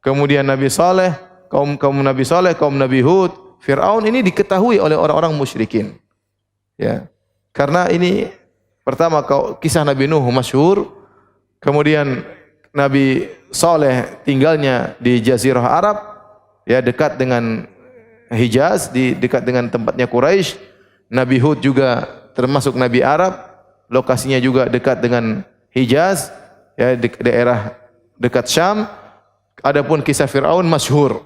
kemudian Nabi Saleh, kaum Nabi Saleh, kaum Nabi Hud, Fir'aun, ini diketahui oleh orang-orang musyrikin. Ya. Karena ini pertama kisah Nabi Nuh masyhur, kemudian Nabi Saleh tinggalnya di Jazirah Arab, ya, dekat dengan Hijaz, dekat dengan tempatnya Quraisy. Nabi Hud juga termasuk Nabi Arab, lokasinya juga dekat dengan Hijaz, ya, daerah dekat Syam. Adapun kisah Fir'aun masyhur.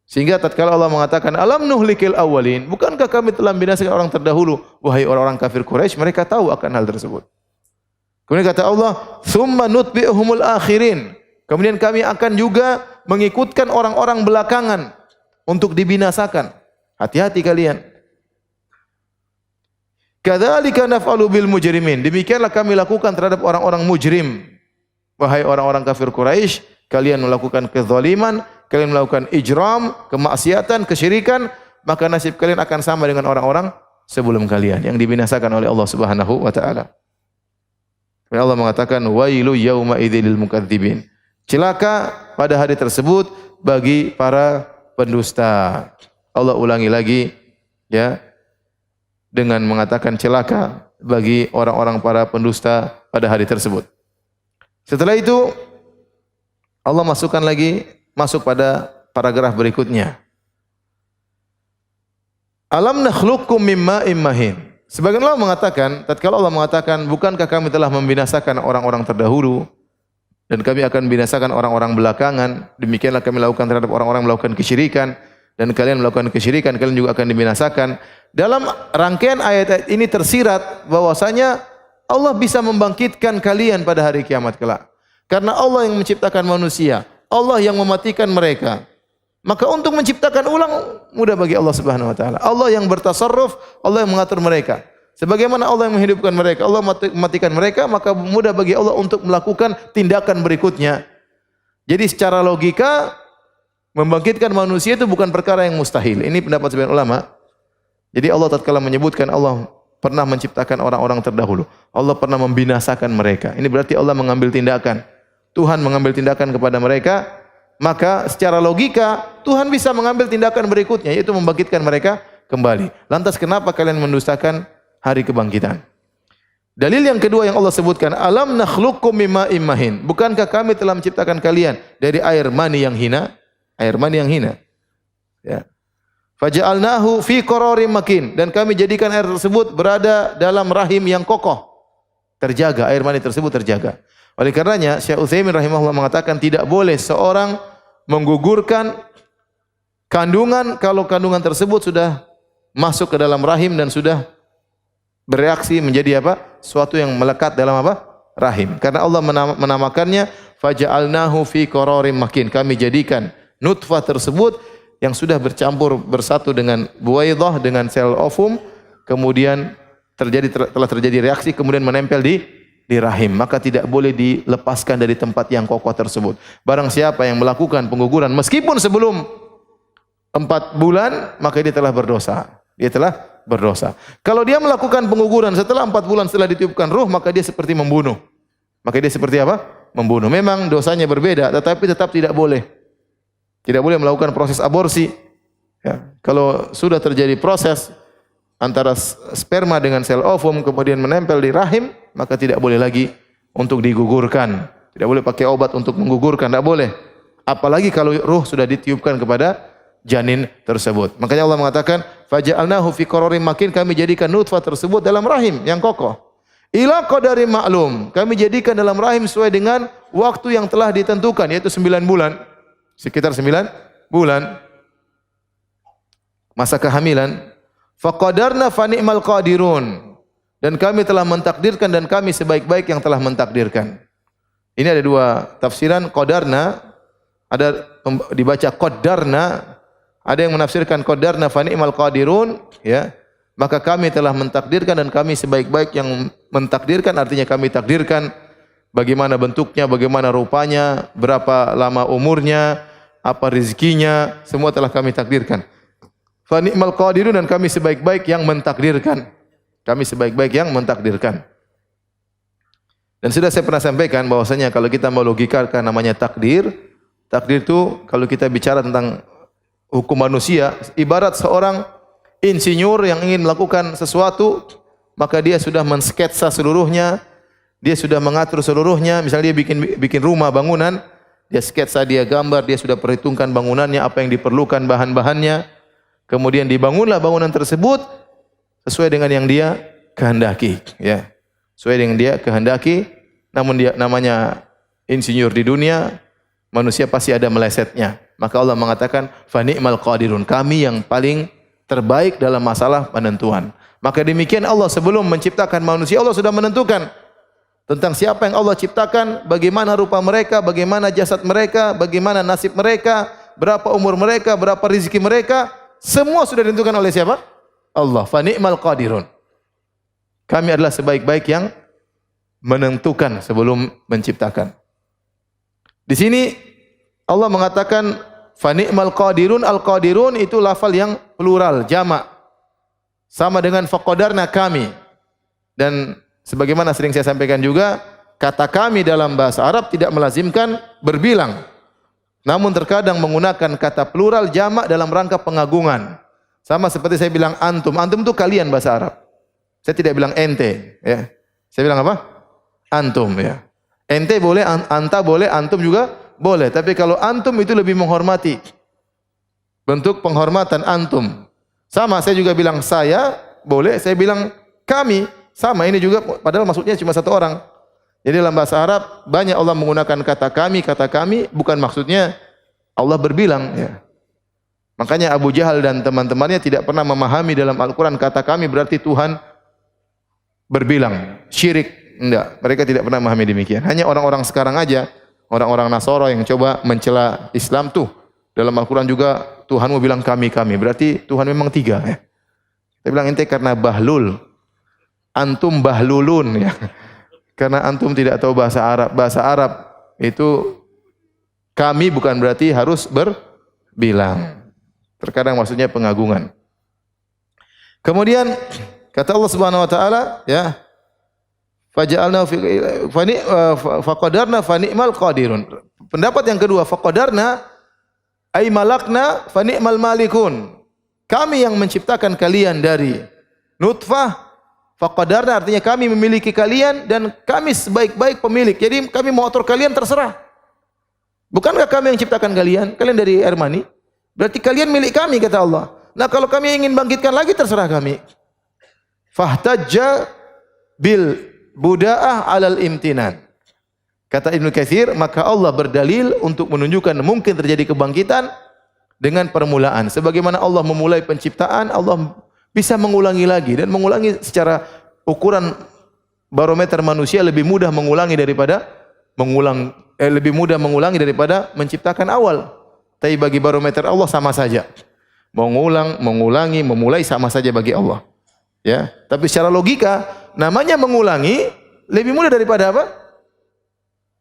Sehingga tatkala Allah mengatakan alam nuhlikil awwalin, bukankah kami telah membinasakan orang terdahulu? Wahai orang-orang kafir Quraisy, mereka tahu akan hal tersebut. Kemudian kata Allah, "Tsumma nutbi'uhumul akhirin." Kemudian kami akan juga mengikutkan orang-orang belakangan untuk dibinasakan. Hati-hati kalian. Kadzalika naf'alu bil mujrimin. Demikianlah kami lakukan terhadap orang-orang mujrim. Wahai orang-orang kafir Quraisy, kalian melakukan kezaliman, kalian melakukan ijram, kemaksiatan, kesyirikan, maka nasib kalian akan sama dengan orang-orang sebelum kalian yang dibinasakan oleh Allah Subhanahu wa taala. Allah mengatakan wailu yauma idzil mukadzibin. Celaka pada hari tersebut bagi para pendusta. Allah ulangi lagi, ya, dengan mengatakan celaka bagi orang-orang para pendusta pada hari tersebut. Setelah itu Allah masuk pada paragraf berikutnya. Alam nakhluqukum mim ma'in mahin. Sebagian ulama mengatakan, tatkala Allah mengatakan, bukankah kami telah membinasakan orang-orang terdahulu dan kami akan binasakan orang-orang belakangan, demikianlah kami lakukan terhadap orang-orang melakukan kesyirikan dan kalian melakukan kesyirikan, kalian juga akan dibinasakan. Dalam rangkaian ayat ini tersirat bahwasanya Allah bisa membangkitkan kalian pada hari kiamat kelak. Karena Allah yang menciptakan manusia, Allah yang mematikan mereka. Maka untuk menciptakan ulang mudah bagi Allah Subhanahu wa taala. Allah yang bertasarruf, Allah yang mengatur mereka. Sebagaimana Allah yang menghidupkan mereka, Allah mematikan mereka, maka mudah bagi Allah untuk melakukan tindakan berikutnya. Jadi secara logika membangkitkan manusia itu bukan perkara yang mustahil. Ini pendapat sebagian ulama. Jadi Allah tatkala menyebutkan Allah pernah menciptakan orang-orang terdahulu, Allah pernah membinasakan mereka. Ini berarti Allah mengambil tindakan. Tuhan mengambil tindakan kepada mereka, maka secara logika Tuhan bisa mengambil tindakan berikutnya, yaitu membangkitkan mereka kembali. Lantas kenapa kalian mendustakan hari kebangkitan? Dalil yang kedua yang Allah sebutkan, alam nakhluqukum mim ma'in mahin. Bukankah kami telah menciptakan kalian dari air mani yang hina? Air mani yang hina. Ya. Faja'alnahu fi qararin makin, dan kami jadikan air tersebut berada dalam rahim yang kokoh. Terjaga, air mani tersebut terjaga. Oleh karenanya Syekh Utsaimin rahimahullah mengatakan tidak boleh seorang menggugurkan kandungan kalau kandungan tersebut sudah masuk ke dalam rahim dan sudah bereaksi menjadi apa? Suatu yang melekat dalam apa? Rahim. Karena Allah menamakannya faja'alnahu fi qararin makin. Kami jadikan nutfah tersebut yang sudah bercampur bersatu dengan buaidah, dengan sel ovum, kemudian telah terjadi reaksi, kemudian menempel di rahim, maka tidak boleh dilepaskan dari tempat yang kokoh tersebut. Barang siapa yang melakukan pengguguran meskipun sebelum 4 bulan, maka dia telah berdosa. Dia telah berdosa. Kalau dia melakukan pengguguran setelah 4 bulan setelah ditiupkan ruh, maka dia seperti membunuh. Maka dia seperti apa? Membunuh. Memang dosanya berbeda, tetapi tetap tidak boleh. Tidak boleh melakukan proses aborsi. Ya. Kalau sudah terjadi proses antara sperma dengan sel ovum kemudian menempel di rahim, maka tidak boleh lagi untuk digugurkan. Tidak boleh pakai obat untuk menggugurkan, tidak boleh. Apalagi kalau ruh sudah ditiupkan kepada janin tersebut. Makanya Allah mengatakan, faja'alnahu fi qararin makin, kami jadikan nutfah tersebut dalam rahim yang kokoh. Ila qadarin ma'lum, kami jadikan dalam rahim sesuai dengan waktu yang telah ditentukan, yaitu 9 bulan. Sekitar 9 bulan. Masa kehamilan. Faqadarna fa ni'mal qadirun. Dan kami telah mentakdirkan dan kami sebaik-baik yang telah mentakdirkan. Ini ada 2 tafsiran qadarna, ada dibaca qaddarna, ada yang menafsirkan qadarna fa ni'mal qadirun, ya. Maka kami telah mentakdirkan dan kami sebaik-baik yang mentakdirkan, artinya kami takdirkan bagaimana bentuknya, bagaimana rupanya, berapa lama umurnya, apa rezekinya, semua telah kami takdirkan. Fa ni'mal qadirun, dan kami sebaik-baik yang mentakdirkan. Kami sebaik-baik yang mentakdirkan. Dan sudah saya pernah sampaikan bahwasanya kalau kita mau logikakan namanya takdir, takdir itu kalau kita bicara tentang hukum manusia, ibarat seorang insinyur yang ingin melakukan sesuatu, maka dia sudah mensketsa seluruhnya, dia sudah mengatur seluruhnya. Misalnya dia bikin rumah, bangunan, dia sketsa, dia gambar, dia sudah perhitungkan bangunannya, apa yang diperlukan, bahan-bahannya. Kemudian dibangunlah bangunan tersebut sesuai dengan yang dia kehendaki, ya. Sesuai dengan dia kehendaki. Namun dia namanya insinyur di dunia, manusia pasti ada melesetnya. Maka Allah mengatakan fa ni'mal qadirun, kami yang paling terbaik dalam masalah penentuan. Maka demikian Allah sebelum menciptakan manusia, Allah sudah menentukan tentang siapa yang Allah ciptakan, bagaimana rupa mereka, bagaimana jasad mereka, bagaimana nasib mereka, berapa umur mereka, berapa rezeki mereka. Semua sudah ditentukan oleh siapa? Allah. Fa ni'mal qadirun. Kami adalah sebaik-baik yang menentukan sebelum menciptakan. Di sini Allah mengatakan fa ni'mal qadirun, al-qadirun itu lafal yang plural, jamak. Sama dengan faqadarna, kami. Dan sebagaimana sering saya sampaikan juga, kata kami dalam bahasa Arab tidak melazimkan berbilang. Namun terkadang menggunakan kata plural jamak dalam rangka pengagungan. Sama seperti saya bilang antum. Antum itu kalian bahasa Arab. Saya tidak bilang ente, ya. Saya bilang apa? Antum, ya. Ente boleh, anta boleh, antum juga boleh. Tapi kalau antum itu lebih menghormati. Bentuk penghormatan antum. Sama, saya juga bilang saya, boleh. Saya bilang kami, sama. Ini juga, padahal maksudnya cuma satu orang. Jadi dalam bahasa Arab, banyak Allah menggunakan kata kami, bukan maksudnya Allah berbilang. Ya. Makanya Abu Jahal dan teman-temannya tidak pernah memahami dalam Al-Quran kata kami berarti Tuhan berbilang. Syirik, enggak. Mereka tidak pernah memahami demikian. Hanya orang-orang sekarang aja, orang-orang Nasara yang coba mencela Islam tuh. Dalam Al-Quran juga Tuhanmu bilang kami. Berarti Tuhan memang 3. Ya. Saya bilang ente karena bahlul. Antum bahlulun. Ya. Karena antum tidak tahu bahasa Arab. Bahasa Arab itu kami bukan berarti harus berbilang. Terkadang maksudnya pengagungan. Kemudian kata Allah Subhanahu wa taala, ya. Faja'alna faqadarna fa ni'mal qadirun. Pendapat yang kedua, faqadarna ay malakna fa ni'mal malikun. Kami yang menciptakan kalian dari nutfah, faqadarna artinya kami memiliki kalian dan kami sebaik-baik pemilik. Jadi kami mau atur kalian terserah. Bukankah kami yang ciptakan kalian? Kalian dari air mani? Berarti kalian milik kami kata Allah. Nah kalau kami ingin bangkitkan lagi terserah kami. Fahtajja bil buda'ah alal imtinan. Kata Ibnu Katsir, maka Allah berdalil untuk menunjukkan mungkin terjadi kebangkitan dengan permulaan. Sebagaimana Allah memulai penciptaan, Allah bisa mengulangi lagi dan mengulangi secara ukuran barometer manusia lebih mudah mengulangi daripada menciptakan awal. Tapi bagi barometer Allah sama saja. Mengulangi, memulai sama saja bagi Allah. Ya, tapi secara logika namanya mengulangi lebih mudah daripada apa?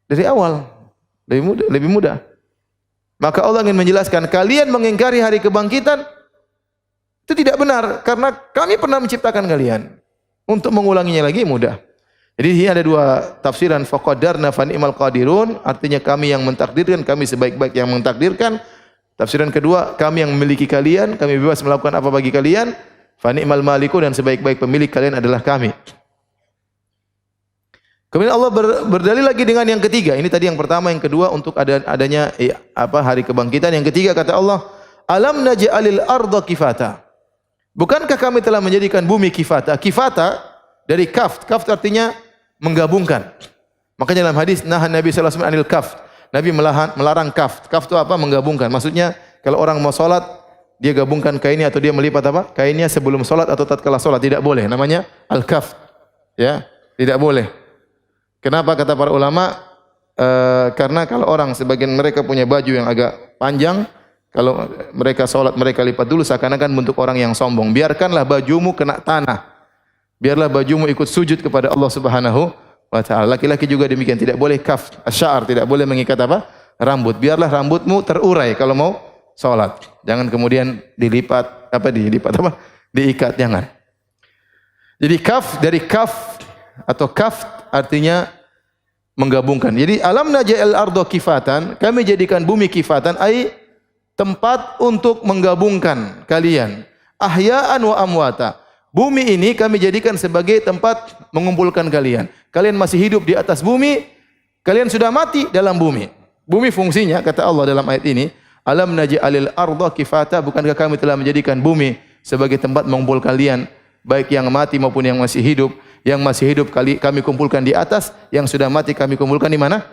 Dari awal. Lebih mudah. Maka Allah ingin menjelaskan kalian mengingkari hari kebangkitan itu tidak benar karena kami pernah menciptakan kalian. Untuk mengulanginya lagi mudah. Jadi ini ada 2 tafsiran faqadarna fa ni'mal qadirun, artinya kami yang mentakdirkan, kami sebaik-baik yang mentakdirkan. Tafsiran kedua, kami yang memiliki kalian, kami bebas melakukan apa bagi kalian. Fa ni'mal malikun dan sebaik-baik pemilik kalian adalah kami. Kemudian Allah berdalil lagi dengan yang ketiga. Ini tadi yang pertama, yang kedua untuk adanya hari kebangkitan. Yang ketiga kata Allah, alam naj'alil arda kifata. Bukankah kami telah menjadikan bumi kifata? Kifata dari kaf. Kaf artinya menggabungkan. Makanya dalam hadis nahan Nabi sallallahu alaihi wasallam anil kaf. Nabi melarang kaf. Kaf itu apa? Menggabungkan. Maksudnya kalau orang mau salat, dia gabungkan kainnya atau dia melipat apa? Kainnya sebelum salat atau tatkala salat, tidak boleh. Namanya al-kaf. Ya, tidak boleh. Kenapa kata para ulama? Karena kalau orang sebagian mereka punya baju yang agak panjang, kalau mereka salat mereka lipat dulu seakan-akan bentuk orang yang sombong. Biarkanlah bajumu kena tanah. Biarlah bajumu ikut sujud kepada Allah Subhanahu wa taala. Laki-laki juga demikian, tidak boleh kaf asy'ar, tidak boleh mengikat apa? Rambut. Biarlah rambutmu terurai kalau mau salat. Jangan kemudian dilipat diikat, jangan. Jadi kaf dari kaf atau kaf artinya menggabungkan. Jadi alam naj'al arda kifatan, kami jadikan bumi kifatan ai tempat untuk menggabungkan kalian. Ahya'an wa amwata. Bumi ini kami jadikan sebagai tempat mengumpulkan kalian. Kalian masih hidup di atas bumi, kalian sudah mati dalam bumi. Bumi fungsinya kata Allah dalam ayat ini, alam naj'alil arda kifata, bukankah kami telah menjadikan bumi sebagai tempat mengumpul kalian, baik yang mati maupun yang masih hidup. Yang masih hidup kami kumpulkan di atas, yang sudah mati kami kumpulkan di mana?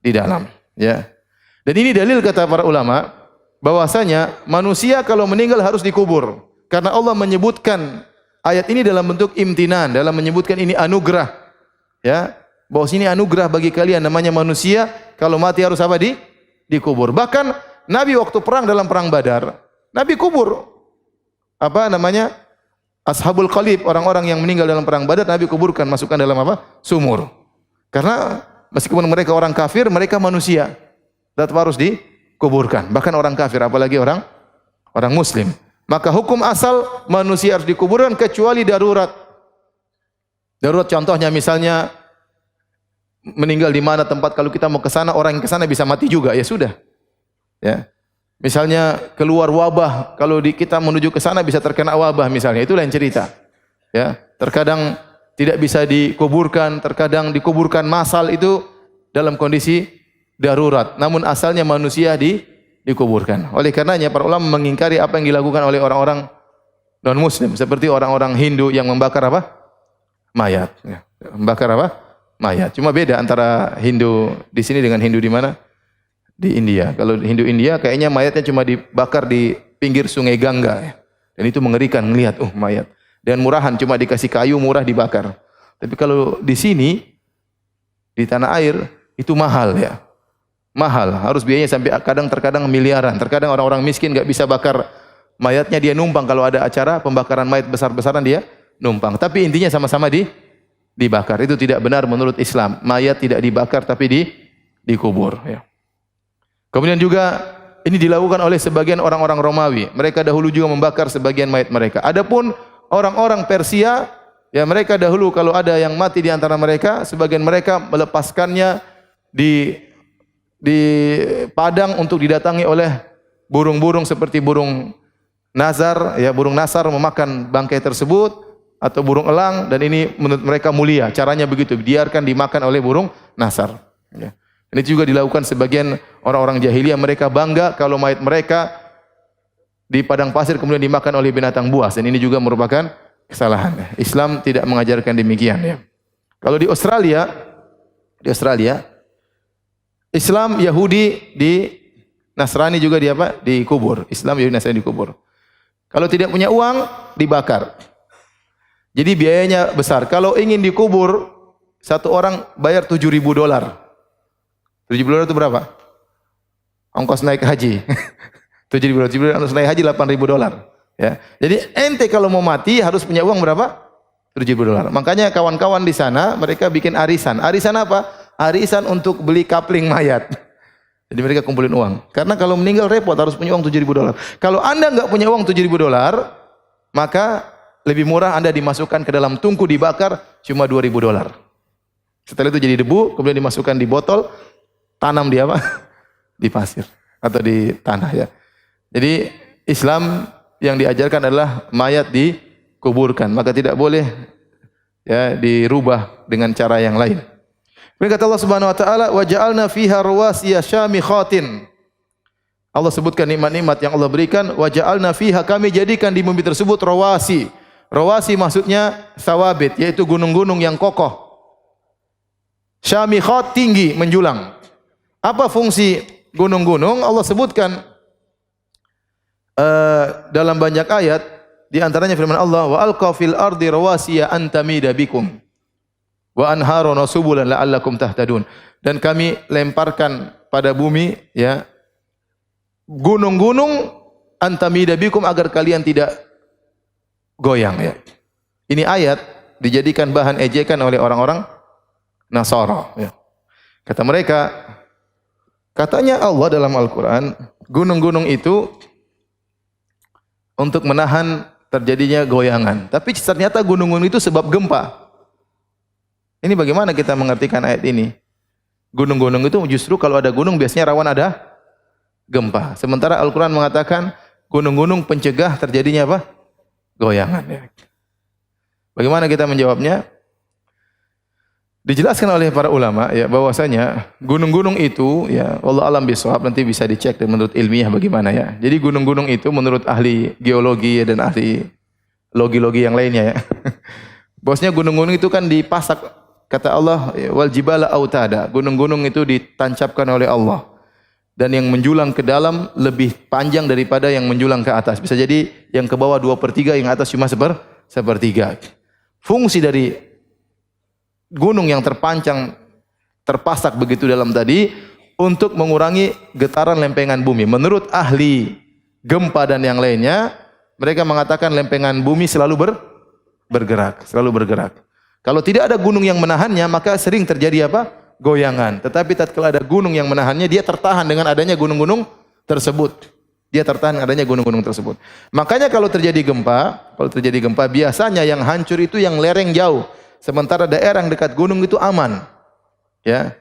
Di dalam, ya. Dan ini dalil kata para ulama bahwasanya manusia kalau meninggal harus dikubur. Karena Allah menyebutkan ayat ini dalam bentuk imtinan, dalam menyebutkan ini anugerah. Ya, bahwa ini anugerah bagi kalian namanya manusia, kalau mati harus apa? Dikubur. Bahkan Nabi waktu perang dalam perang Badar, Nabi kubur Ashabul Qalib, orang-orang yang meninggal dalam perang Badar, Nabi kuburkan, masukkan dalam sumur. Karena meskipun mereka orang kafir, mereka manusia. Tetap harus dikuburkan. Bahkan orang kafir, apalagi orang muslim. Maka hukum asal manusia harus dikuburkan kecuali darurat. Darurat contohnya misalnya meninggal di mana tempat, kalau kita mau ke sana, orang yang ke sana bisa mati juga, ya sudah. Ya. Misalnya keluar wabah, kalau kita menuju ke sana bisa terkena wabah misalnya, itu lain cerita. Ya, terkadang tidak bisa dikuburkan, terkadang dikuburkan massal, itu dalam kondisi darurat. Namun asalnya manusia dikuburkan. Oleh karenanya para ulama mengingkari apa yang dilakukan oleh orang-orang non muslim, seperti orang-orang Hindu yang membakar apa? Mayat. Ya. Membakar apa? Mayat. Cuma beda antara Hindu di sini dengan Hindu di mana? Di India. Kalau Hindu India kayaknya mayatnya cuma dibakar di pinggir Sungai Gangga. Ya. Dan itu mengerikan melihat, mayat. Dan murahan, cuma dikasih kayu murah dibakar. Tapi kalau di sini, di tanah air, itu mahal ya. Mahal, harus biayanya sampai terkadang miliaran. Terkadang orang-orang miskin nggak bisa bakar mayatnya, dia numpang. Kalau ada acara pembakaran mayat besar-besaran dia numpang. Tapi intinya sama-sama dibakar. Itu tidak benar menurut Islam. Mayat tidak dibakar tapi dikubur. Ya. Kemudian juga ini dilakukan oleh sebagian orang-orang Romawi. Mereka dahulu juga membakar sebagian mayat mereka. Adapun orang-orang Persia, ya mereka dahulu kalau ada yang mati di antara mereka, sebagian mereka melepaskannya di padang untuk didatangi oleh burung-burung seperti burung nazar, ya burung nasar memakan bangkai tersebut, atau burung elang, dan ini menurut mereka mulia. Caranya begitu, biarkan dimakan oleh burung nasar. Ya. Ini juga dilakukan sebagian orang-orang jahiliyah, mereka bangga kalau mayat mereka di padang pasir kemudian dimakan oleh binatang buas, dan ini juga merupakan kesalahan. Islam tidak mengajarkan demikian. Ya. Kalau di Australia, Islam, Yahudi, Nasrani juga dikubur. Islam, Yahudi, Nasrani dikubur. Kalau tidak punya uang, dibakar. Jadi biayanya besar. Kalau ingin dikubur, satu orang bayar $7.000. $7.000 itu berapa? Ongkos naik haji. $7.000 ongkos naik haji $8.000. Ya. Jadi ente kalau mau mati harus punya uang berapa? $7.000. Makanya kawan-kawan di sana mereka bikin arisan. Arisan apa? Arisan untuk beli kapling mayat. Jadi mereka kumpulin uang. Karena kalau meninggal repot, harus punya uang $7.000. Kalau Anda enggak punya uang $7.000, maka lebih murah Anda dimasukkan ke dalam tungku dibakar cuma $2.000. Setelah itu jadi debu, kemudian dimasukkan di botol, tanam di apa? Di pasir atau di tanah ya. Jadi Islam yang diajarkan adalah mayat dikuburkan, maka tidak boleh ya dirubah dengan cara yang lain. Kata Allah Subhanahu wa taala, "Wa ja'alna fiha rawasiya syamikhatin." Allah sebutkan nikmat-nikmat yang Allah berikan, "Wa ja'alna fiha," kami jadikan di bumi tersebut rawasi. Rawasi maksudnya sawabit, yaitu gunung-gunung yang kokoh. Syamikhat, tinggi, menjulang. Apa fungsi gunung-gunung? Allah sebutkan dalam banyak ayat, di antaranya firman Allah, "Wa alqa fil ardi rawasiya an tamida bikum wa anharun subulan la'allakum tahtadun." Dan kami lemparkan pada bumi ya gunung-gunung antamida bikum agar kalian tidak goyang ya. Ini ayat dijadikan bahan ejekan oleh orang-orang Nasara ya. Kata mereka, katanya Allah dalam Al-Qur'an, gunung-gunung itu untuk menahan terjadinya goyangan. Tapi ternyata gunung-gunung itu sebab gempa. Ini bagaimana kita mengartikan ayat ini? Gunung-gunung itu justru kalau ada gunung biasanya rawan ada gempa. Sementara Al-Quran mengatakan gunung-gunung pencegah terjadinya apa? Goyangan. Bagaimana kita menjawabnya? Dijelaskan oleh para ulama ya bahwasanya gunung-gunung itu ya Allah alam bisawab, nanti bisa dicek dan menurut ilmiah bagaimana ya. Jadi gunung-gunung itu menurut ahli geologi dan ahli logi-logi yang lainnya ya. Bosnya gunung-gunung itu kan dipasak. Kata Allah, wal jibala autada, gunung-gunung itu ditancapkan oleh Allah. Dan yang menjulang ke dalam lebih panjang daripada yang menjulang ke atas. Bisa jadi yang ke bawah 2/3, yang atas cuma 1/3. Fungsi dari gunung yang terpasak begitu dalam tadi untuk mengurangi getaran lempengan bumi. Menurut ahli gempa dan yang lainnya, mereka mengatakan lempengan bumi selalu bergerak. Kalau tidak ada gunung yang menahannya, maka sering terjadi apa? Goyangan. Tetapi tatkala ada gunung yang menahannya, dia tertahan dengan adanya gunung-gunung tersebut. Makanya kalau terjadi gempa, biasanya yang hancur itu yang lereng jauh. Sementara daerah yang dekat gunung itu aman. Ya.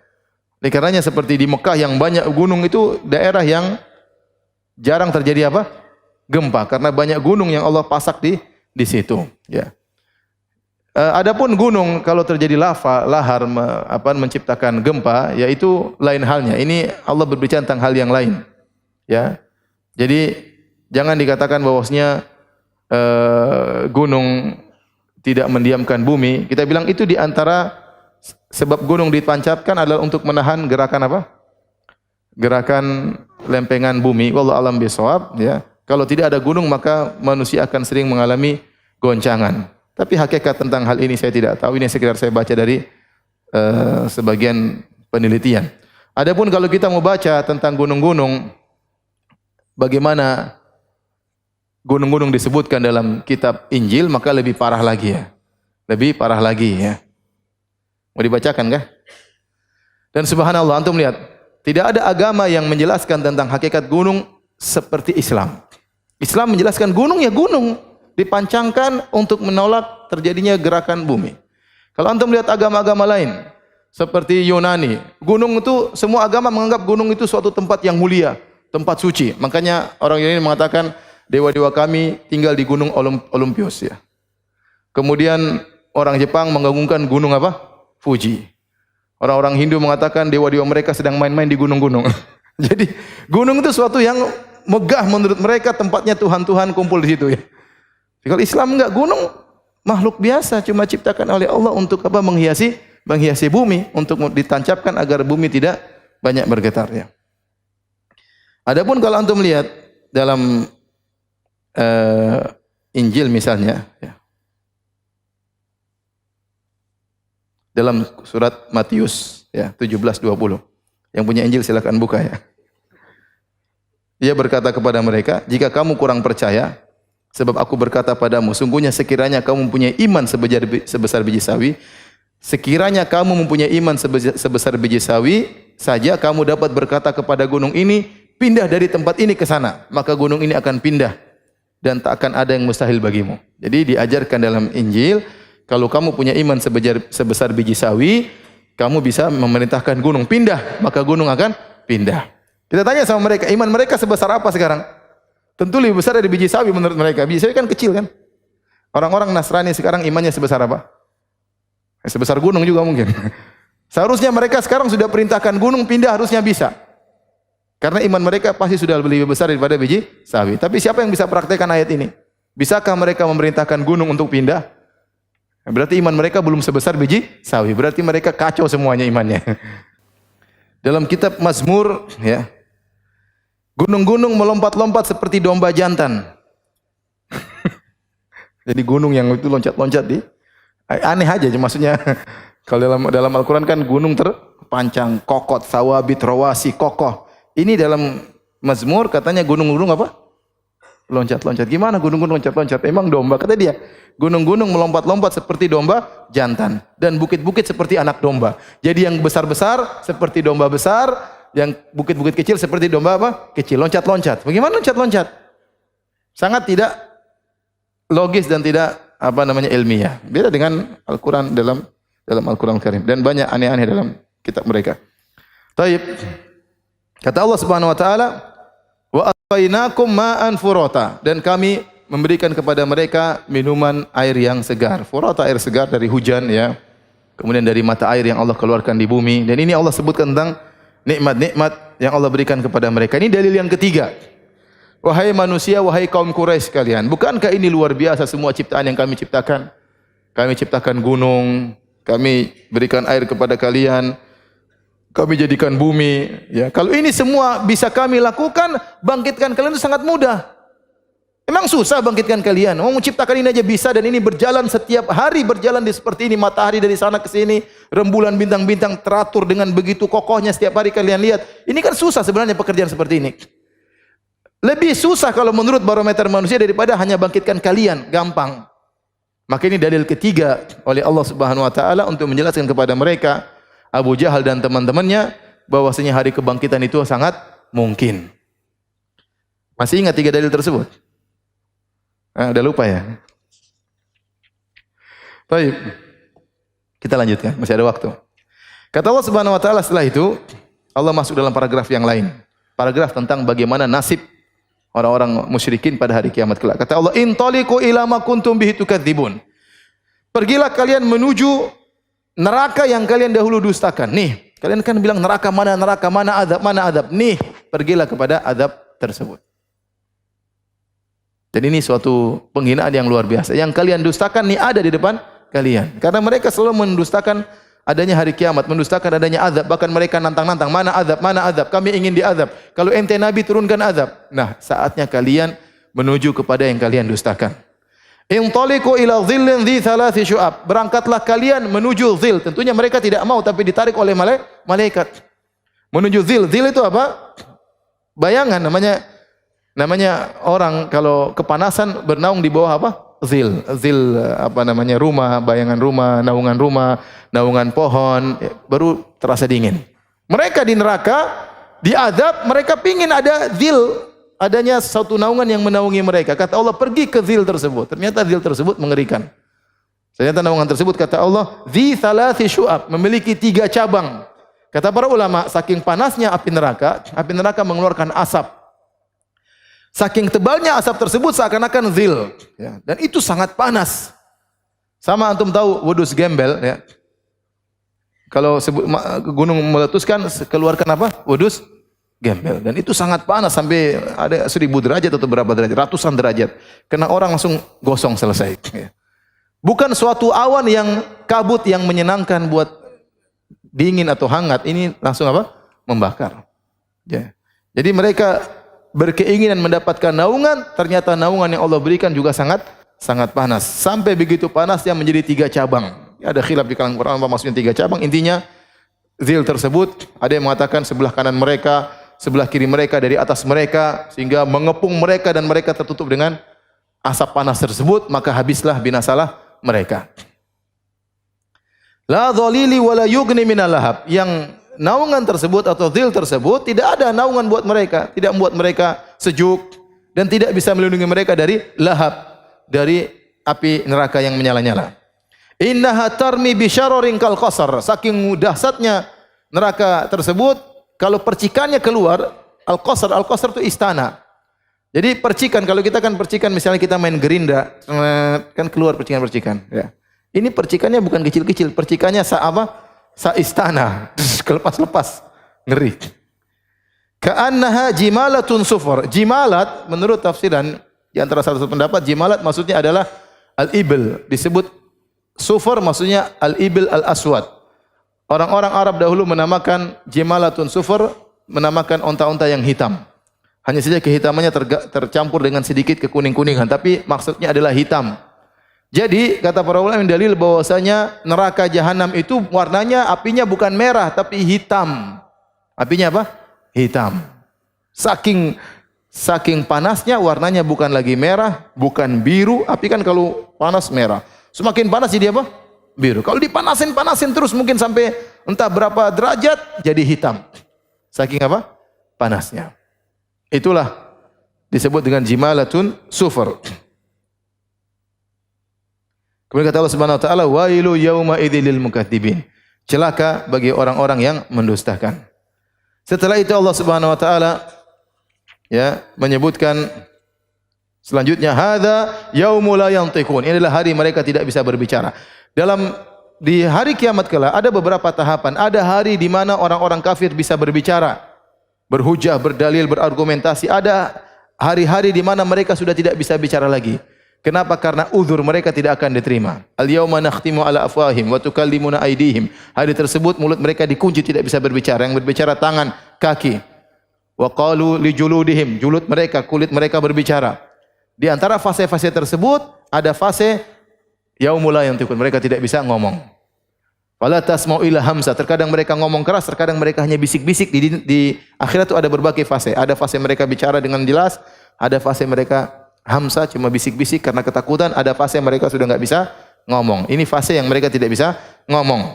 Oleh karenanya seperti di Mekah yang banyak gunung itu daerah yang jarang terjadi apa? Gempa, karena banyak gunung yang Allah pasak di situ. Ya. Adapun gunung kalau terjadi lava, lahar menciptakan gempa, yaitu lain halnya. Ini Allah berbicara tentang hal yang lain. Ya. Jadi jangan dikatakan bahwasanya gunung tidak mendiamkan bumi, kita bilang itu di antara sebab gunung ditancapkan adalah untuk menahan gerakan apa? Gerakan lempengan bumi. Wallahu alam bisawab, ya. Kalau tidak ada gunung maka manusia akan sering mengalami goncangan. Tapi hakikat tentang hal ini saya tidak tahu. Ini sekedar saya baca dari sebagian penelitian. Adapun kalau kita mau baca tentang gunung-gunung, bagaimana gunung-gunung disebutkan dalam kitab Injil, maka lebih parah lagi ya. Lebih parah lagi ya. Mau dibacakan kah? Dan subhanallah, antum lihat, tidak ada agama yang menjelaskan tentang hakikat gunung seperti Islam. Islam menjelaskan gunung ya gunung, dipancangkan untuk menolak terjadinya gerakan bumi. Kalau antum lihat agama-agama lain, seperti Yunani, gunung itu semua agama menganggap gunung itu suatu tempat yang mulia, tempat suci. Makanya orang Yunani mengatakan dewa-dewa kami tinggal di gunung Olympus ya. Kemudian orang Jepang mengagungkan gunung apa? Fuji. Orang-orang Hindu mengatakan dewa-dewa mereka sedang main-main di gunung-gunung. Jadi gunung itu suatu yang megah menurut mereka, tempatnya Tuhan-Tuhan kumpul di situ ya. Kalau Islam enggak, gunung makhluk biasa, cuma ciptakan oleh Allah untuk apa? Menghiasi bumi, untuk ditancapkan agar bumi tidak banyak bergetar ya. Adapun kalau antum lihat dalam Injil misalnya ya. Dalam surat Matius ya 17:20. Yang punya Injil silakan buka ya. Dia berkata kepada mereka, "Jika kamu kurang percaya, sebab aku berkata padamu, sungguhnya sekiranya kamu mempunyai iman sebesar biji sawi, sekiranya kamu mempunyai iman sebesar biji sawi saja, kamu dapat berkata kepada gunung ini, pindah dari tempat ini ke sana, maka gunung ini akan pindah dan tak akan ada yang mustahil bagimu." Jadi diajarkan dalam Injil, kalau kamu punya iman sebesar biji sawi, kamu bisa memerintahkan gunung pindah, maka gunung akan pindah. Kita tanya sama mereka, iman mereka sebesar apa sekarang? Tentu lebih besar dari biji sawi menurut mereka. Biji sawi kan kecil kan? Orang-orang Nasrani sekarang imannya sebesar apa? Sebesar gunung juga mungkin. Seharusnya mereka sekarang sudah perintahkan gunung pindah, harusnya bisa. Karena iman mereka pasti sudah lebih besar daripada biji sawi. Tapi siapa yang bisa praktekkan ayat ini? Bisakah mereka memerintahkan gunung untuk pindah? Berarti iman mereka belum sebesar biji sawi. Berarti mereka kacau semuanya imannya. Dalam kitab Mazmur ya, gunung-gunung melompat-lompat seperti domba jantan. Jadi gunung yang itu loncat-loncat di aneh aja maksudnya. Kalau dalam Al-Qur'an kan gunung terpancang, kokot, sawabit, rawasi, kokoh. Ini dalam Mazmur katanya gunung-gunung apa? Loncat-loncat. Gimana gunung-gunung loncat-loncat? Emang domba, kata dia. Gunung-gunung melompat-lompat seperti domba jantan dan bukit-bukit seperti anak domba. Jadi yang besar-besar seperti domba besar, yang bukit-bukit kecil seperti domba apa? Kecil, loncat-loncat. Bagaimana loncat-loncat? Sangat tidak logis dan tidak ilmiah. Beda dengan Al-Qur'an dalam Al-Qur'an Karim dan banyak aneh-aneh dalam kitab mereka. Taib. Kata Allah Subhanahu wa taala, "Wa asqainakum ma'an furata," dan kami memberikan kepada mereka minuman air yang segar. Furata air segar dari hujan ya. Kemudian dari mata air yang Allah keluarkan di bumi. Dan ini Allah sebutkan tentang nikmat-nikmat yang Allah berikan kepada mereka. Ini dalil yang ketiga. Wahai manusia, wahai kaum Quraisy sekalian, bukankah ini luar biasa semua ciptaan yang kami ciptakan? Kami ciptakan gunung, kami berikan air kepada kalian, kami jadikan bumi. Ya, kalau ini semua bisa kami lakukan, bangkitkan kalian itu sangat mudah. Emang susah bangkitkan kalian? Mau menciptakan ini aja bisa, dan ini berjalan setiap hari, berjalan di seperti ini, matahari dari sana ke sini, rembulan bintang-bintang teratur dengan begitu kokohnya setiap hari kalian lihat. Ini kan susah sebenarnya pekerjaan seperti ini. Lebih susah kalau menurut barometer manusia daripada hanya bangkitkan kalian, gampang. Maka ini dalil ketiga oleh Allah Subhanahu wa taala untuk menjelaskan kepada mereka, Abu Jahal dan teman-temannya, bahwasanya hari kebangkitan itu sangat mungkin. Masih ingat tiga dalil tersebut? Udah lupa ya? Baik. Kita lanjutkan, masih ada waktu. Kata Allah Subhanahu wa taala setelah itu, Allah masuk dalam paragraf yang lain. Paragraf tentang bagaimana nasib orang-orang musyrikin pada hari kiamat kelak. Kata Allah, "Intaliqu ila ma kuntum bihi tukadzibun." Pergilah kalian menuju neraka yang kalian dahulu dustakan. Nih, kalian kan bilang neraka, mana adab. Nih, pergilah kepada adab tersebut. Dan ini suatu penghinaan yang luar biasa. Yang kalian dustakan ini ada di depan kalian. Karena mereka selalu mendustakan adanya hari kiamat, mendustakan adanya azab. Bahkan mereka nantang-nantang, mana azab, mana azab. Kami ingin diazab. Kalau ente Nabi turunkan azab. Nah, saatnya kalian menuju kepada yang kalian dustakan. Intaliqu ila dhillin dhi thalathi syu'ab. Berangkatlah kalian menuju dhil. Tentunya mereka tidak mau, tapi ditarik oleh malaikat. Menuju dhil. Dhil itu apa? Bayangan, namanya orang kalau kepanasan bernaung di bawah apa? Zil. Zil apa namanya? Rumah, bayangan rumah, naungan pohon, baru terasa dingin. Mereka di neraka, diazab, mereka pingin ada zil, adanya satu naungan yang menaungi mereka. Kata Allah, pergi ke zil tersebut. Ternyata zil tersebut mengerikan. Ternyata naungan tersebut, kata Allah, dhi thalathi syu'ab, memiliki 3 cabang. Kata para ulama, saking panasnya api neraka mengeluarkan asap. Saking tebalnya asap tersebut seakan-akan zil, ya. Dan itu sangat panas. Sama antum tahu wedus gembel, ya. Kalau gunung meletuskan, keluarkan apa? Wedus gembel. Dan itu sangat panas sampai ada 1000 derajat atau berapa derajat, ratusan derajat. Kena orang langsung gosong selesai. Ya. Bukan suatu awan yang kabut yang menyenangkan buat dingin atau hangat, ini langsung apa? Membakar. Ya. Jadi mereka berkeinginan mendapatkan naungan, ternyata naungan yang Allah berikan juga sangat panas. Sampai begitu panasnya menjadi 3 cabang. Ada khilaf di kalangan Quran apa maksudnya 3 cabang. Intinya zil tersebut ada yang mengatakan sebelah kanan mereka, sebelah kiri mereka, dari atas mereka, sehingga mengepung mereka dan mereka tertutup dengan asap panas tersebut, maka habislah binasalah mereka. La dhalili wa la yughni minal lahab. Yang naungan tersebut atau zil tersebut tidak ada naungan buat mereka, tidak membuat mereka sejuk dan tidak bisa melindungi mereka dari lahab, dari api neraka yang menyala-nyala. Innaha tarmi bi syararin kal qasar. Saking dahsyatnya neraka tersebut, kalau percikannya keluar, al-qasar itu istana. Jadi percikan, kalau kita kan percikan misalnya kita main gerinda, kan keluar percikan-percikan, ya. Ini percikannya bukan kecil-kecil, percikannya istana, kelepas-lepas, ngeri. Ka'annaha jimalatun sufur. Jimalat menurut tafsiran di antara salah satu pendapat, jimalat maksudnya adalah al-ibil, disebut sufur maksudnya al-ibil al-aswad. Orang-orang Arab dahulu menamakan jimalatun sufur, menamakan onta-onta yang hitam. Hanya saja kehitamannya tercampur dengan sedikit kekuning-kuningan, tapi maksudnya adalah hitam. Jadi kata para ulama yang dalil bahwasanya neraka jahanam itu warnanya, apinya bukan merah tapi hitam. Apinya apa? Hitam. Saking panasnya warnanya bukan lagi merah, bukan biru. Api kan kalau panas merah. Semakin panas jadi apa? Biru. Kalau dipanasin terus mungkin sampai entah berapa derajat jadi hitam. Saking apa? Panasnya. Itulah disebut dengan jimalatun sufur. Kemudian kata Allah Subhanahu wa taala, wailu yauma idzil mukadzibin. Celaka bagi orang-orang yang mendustakan. Setelah itu Allah Subhanahu wa taala ya menyebutkan selanjutnya, hadza yaumul la yantiqun. Ini adalah hari mereka tidak bisa berbicara. Di hari kiamat kelak ada beberapa tahapan. Ada hari di mana orang-orang kafir bisa berbicara, berhujah, berdalil, berargumentasi. Ada hari-hari di mana mereka sudah tidak bisa bicara lagi. Kenapa? Karena uzur mereka tidak akan diterima. Al-yauma nakhtimu ala afwahim wa tukallimuna aydihim. Hari tersebut mulut mereka dikunci, tidak bisa berbicara. Yang berbicara tangan, kaki. Wa qalu li juludihim, julut mereka, kulit mereka berbicara. Di antara fase-fase tersebut ada fase yaumul la yantiqun, mereka tidak bisa ngomong. Fala tasma'u ila hamsa, terkadang mereka ngomong keras, terkadang mereka hanya bisik-bisik. Di akhirat itu ada berbagai fase. Ada fase mereka bicara dengan jelas, ada fase mereka hamsa cuma bisik-bisik karena ketakutan, ada fase mereka sudah enggak bisa ngomong. Ini fase yang mereka tidak bisa ngomong.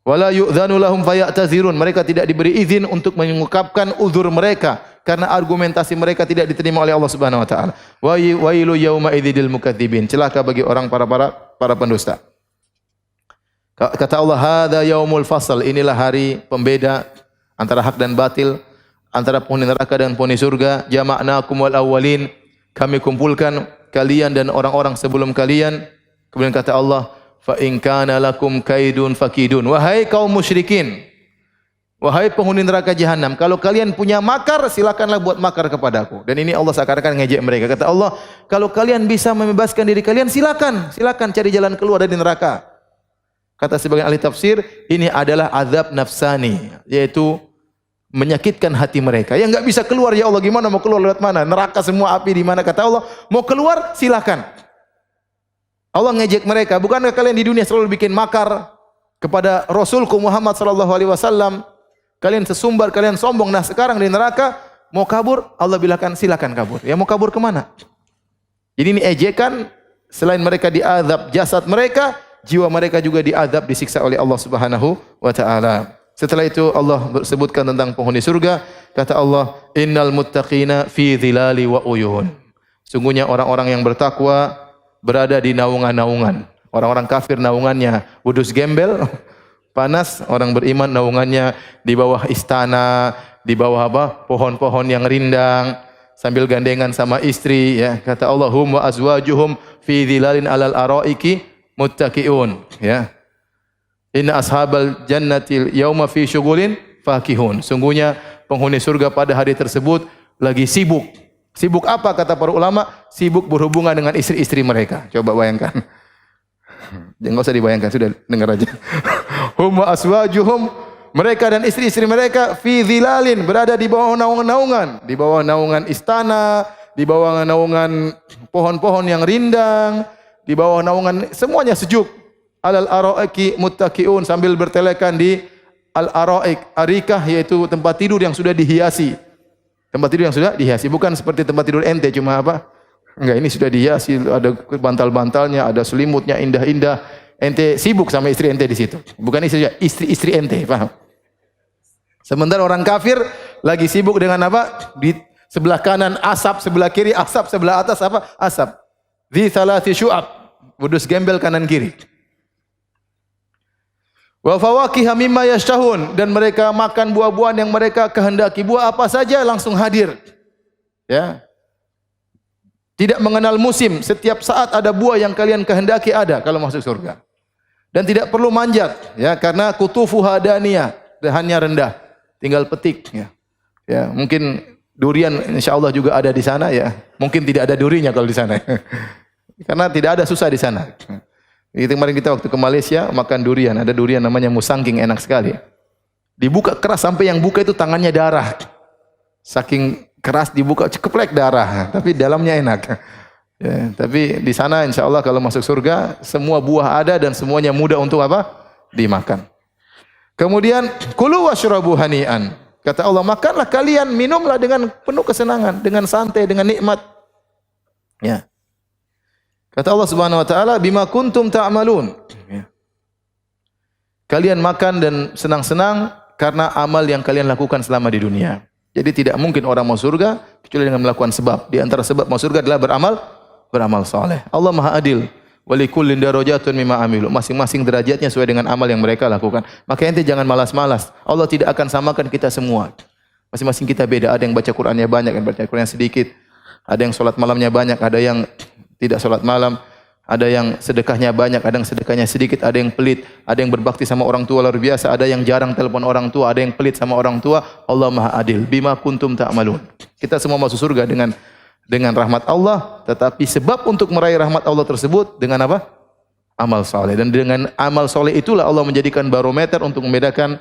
Wala yu'dzanu lahum fayatazirun, mereka tidak diberi izin untuk mengungkapkan uzur mereka karena argumentasi mereka tidak diterima oleh Allah Subhanahu wa taala. Wailu yauma idzil mukadzibin, celaka bagi orang para pendusta. Kata Allah, hadza yaumul fasl, inilah hari pembeda antara hak dan batil, antara penghuni neraka dan penghuni surga. Jama'nakum wal awwalin, kami kumpulkan kalian dan orang-orang sebelum kalian. Kemudian kata Allah, fa in kana lakum kaidun fakidun. Wahai kaum musyrikin, Wahai penghuni neraka jahanam, kalau kalian punya makar, silakanlah buat makar kepadaku. Dan ini Allah seakan-akan ngejek mereka. Kata Allah, kalau kalian bisa membebaskan diri kalian, silakan cari jalan keluar dari neraka. Kata sebagian ahli tafsir, ini adalah azab nafsani, yaitu menyakitkan hati mereka. Yang enggak bisa keluar, ya Allah, gimana mau keluar, lewat mana? Neraka semua api di mana? Kata Allah, mau keluar silakan. Allah ngejek mereka, bukankah kalian di dunia selalu bikin makar kepada Rasulku Muhammad sallallahu alaihi wasallam? Kalian sesumbar, kalian sombong. Nah sekarang di neraka mau kabur, Allah bilangkan silakan kabur. Ya mau kabur kemana? Jadi ini ejekan. Selain mereka diazab jasad mereka, jiwa mereka juga diazab, disiksa oleh Allah Subhanahu wa taala. Setelah itu Allah sebutkan tentang penghuni surga. Kata Allah, innal muttaqina fi dhilali wa uyun. Sungguhnya orang-orang yang bertakwa berada di naungan-naungan. Orang-orang kafir naungannya wudus gembel, panas. Orang beriman naungannya di bawah istana, di bawah pohon-pohon yang rindang, sambil gandengan sama istri. Ya, kata Allah, hum wa azwajuhum fi dhilalin alal araiki muttaqiun. Ya, inna ashabal jannatil yauma fi syughulin fakihun. Sungguhnya penghuni surga pada hari tersebut lagi sibuk. Sibuk apa kata para ulama? Sibuk berhubungan dengan istri-istri mereka. Coba bayangkan. Jangan usah dibayangkan, sudah dengar aja. Hum wa aswajuhum, mereka dan istri-istri mereka fi dhilalin, berada di bawah naungan-naungan, di bawah naungan istana, di bawah naungan pohon-pohon yang rindang, di bawah naungan, semuanya sejuk. Alal araiki muttaqiun, sambil bertelekan di al araik, arikah yaitu tempat tidur yang sudah dihiasi. Tempat tidur yang sudah dihiasi, bukan seperti tempat tidur ente cuma apa? Enggak, ini sudah dihiasi, ada bantal-bantalnya, ada selimutnya indah-indah. Ente sibuk sama istri ente di situ. Bukan istri ente, paham? Sementara orang kafir lagi sibuk dengan apa? Di sebelah kanan asap, sebelah kiri asap, sebelah atas apa? Asap. Di thalathi syu'ab. Wudus gembel kanan kiri. Wa fawakiha mimma yashtahun, dan mereka makan buah-buahan yang mereka kehendaki. Buah apa saja langsung hadir. Ya. Tidak mengenal musim, setiap saat ada buah yang kalian kehendaki ada kalau masuk surga. Dan tidak perlu manjat, ya, karena kutufuha daniyah, dahannya rendah, tinggal petik, ya. Ya, mungkin durian insyaallah juga ada di sana, ya. Mungkin tidak ada durinya kalau di sana. Karena tidak ada, susah di sana. Itu kemarin kita waktu ke Malaysia makan durian, ada durian namanya musangking, enak sekali. Dibuka keras sampai yang buka itu tangannya darah. Saking keras dibuka cekeplek darah, tapi dalamnya enak. Ya, tapi di sana insya Allah kalau masuk surga semua buah ada dan semuanya mudah untuk apa? Dimakan. Kemudian kulu washrabu hani'an. Kata Allah, makanlah kalian, minumlah dengan penuh kesenangan, dengan santai, dengan nikmat. Ya. Kata Allah Subhanahu wa taala, bima kuntum ta'malun. Ya. Kalian makan dan senang-senang karena amal yang kalian lakukan selama di dunia. Jadi tidak mungkin orang mau surga kecuali dengan melakukan sebab. Di antara sebab mau surga adalah beramal saleh. Allah Maha Adil. Walikullin darajatun mimma amilu. Masing-masing derajatnya sesuai dengan amal yang mereka lakukan. Maka ente jangan malas-malas. Allah tidak akan samakan kita semua. Masing-masing kita beda. Ada yang baca Qur'annya banyak, ada yang baca Qur'annya sedikit. Ada yang salat malamnya banyak, ada yang tidak salat malam. Ada yang sedekahnya banyak, ada yang sedekahnya sedikit, ada yang pelit, ada yang berbakti sama orang tua luar biasa, ada yang jarang telepon orang tua, ada yang pelit sama orang tua. Allah Maha Adil. Bima kuntum ta'malun. Kita semua masuk surga dengan rahmat Allah, tetapi sebab untuk meraih rahmat Allah tersebut dengan apa? Amal saleh. Dan dengan amal saleh itulah Allah menjadikan barometer untuk membedakan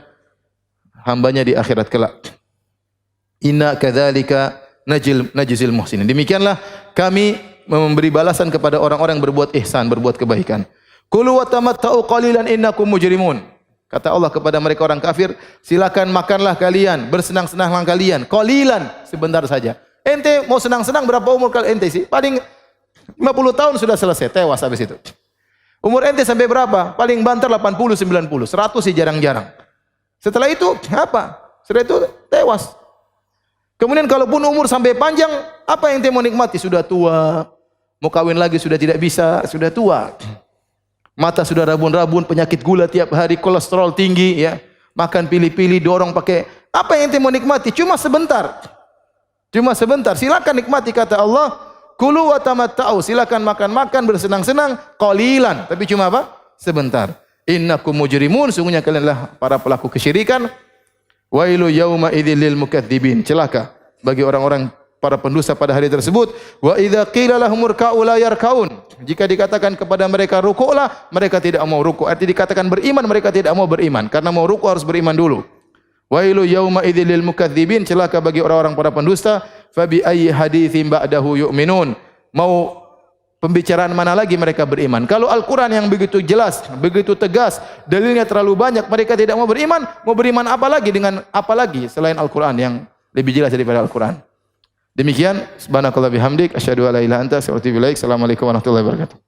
hambanya di akhirat kelak. Inna kadzalika najzil muhsinin. Demikianlah kami memberi balasan kepada orang-orang yang berbuat ihsan, berbuat kebaikan. Kulu wa tamatta'u qalilan innakum mujrimun. Kata Allah kepada mereka orang kafir, silakan makanlah kalian, bersenang-senanglah kalian, qalilan, sebentar saja. Ente mau senang-senang berapa umur kalian ente sih? Paling 50 tahun sudah selesai, tewas habis itu. Umur ente sampai berapa? Paling banter 80, 90, 100 sih jarang-jarang. Setelah itu apa? Setelah itu tewas. Kemudian kalaupun umur sampai panjang, apa yang ente mau nikmati? Sudah tua. Mau kawin lagi sudah tidak bisa, sudah tua. Mata sudah rabun-rabun, penyakit gula tiap hari, kolesterol tinggi, ya. Makan pilih-pilih, dorong pakai. Apa yang ente mau nikmati? Cuma sebentar. Cuma sebentar. Silakan nikmati kata Allah. Kulu wa tamatta'u. Silakan makan-makan, bersenang-senang, qalilan. Tapi cuma apa? Sebentar. Innakum mujrimun. Sungguhnya kalian adalah para pelaku kesyirikan. Wailu yauma idzil lil mukadzibin. Celaka bagi orang-orang para pendusta pada hari tersebut. Wa idza qila lahum irka'u la yarka'un. Jika dikatakan kepada mereka rukuklah, mereka tidak mau rukuk. Artinya dikatakan beriman, mereka tidak mau beriman. Karena mau rukuk harus beriman dulu. Wailu yauma idzil lil mukadzibin. Celaka bagi orang-orang para pendusta. Fabi ayyi haditsin ba'dahu yu'minun. Mau pembicaraan mana lagi mereka beriman? Kalau Al-Quran yang begitu jelas, begitu tegas, dalilnya terlalu banyak, mereka tidak mau beriman apa lagi dengan apa lagi selain Al-Quran yang lebih jelas daripada Al-Quran. Demikian, subhanakallah bihamdik, asyhadu an la ilaha illa anta, astaghfiruka wa atubu ilaik. Assalamualaikum warahmatullahi wabarakatuh.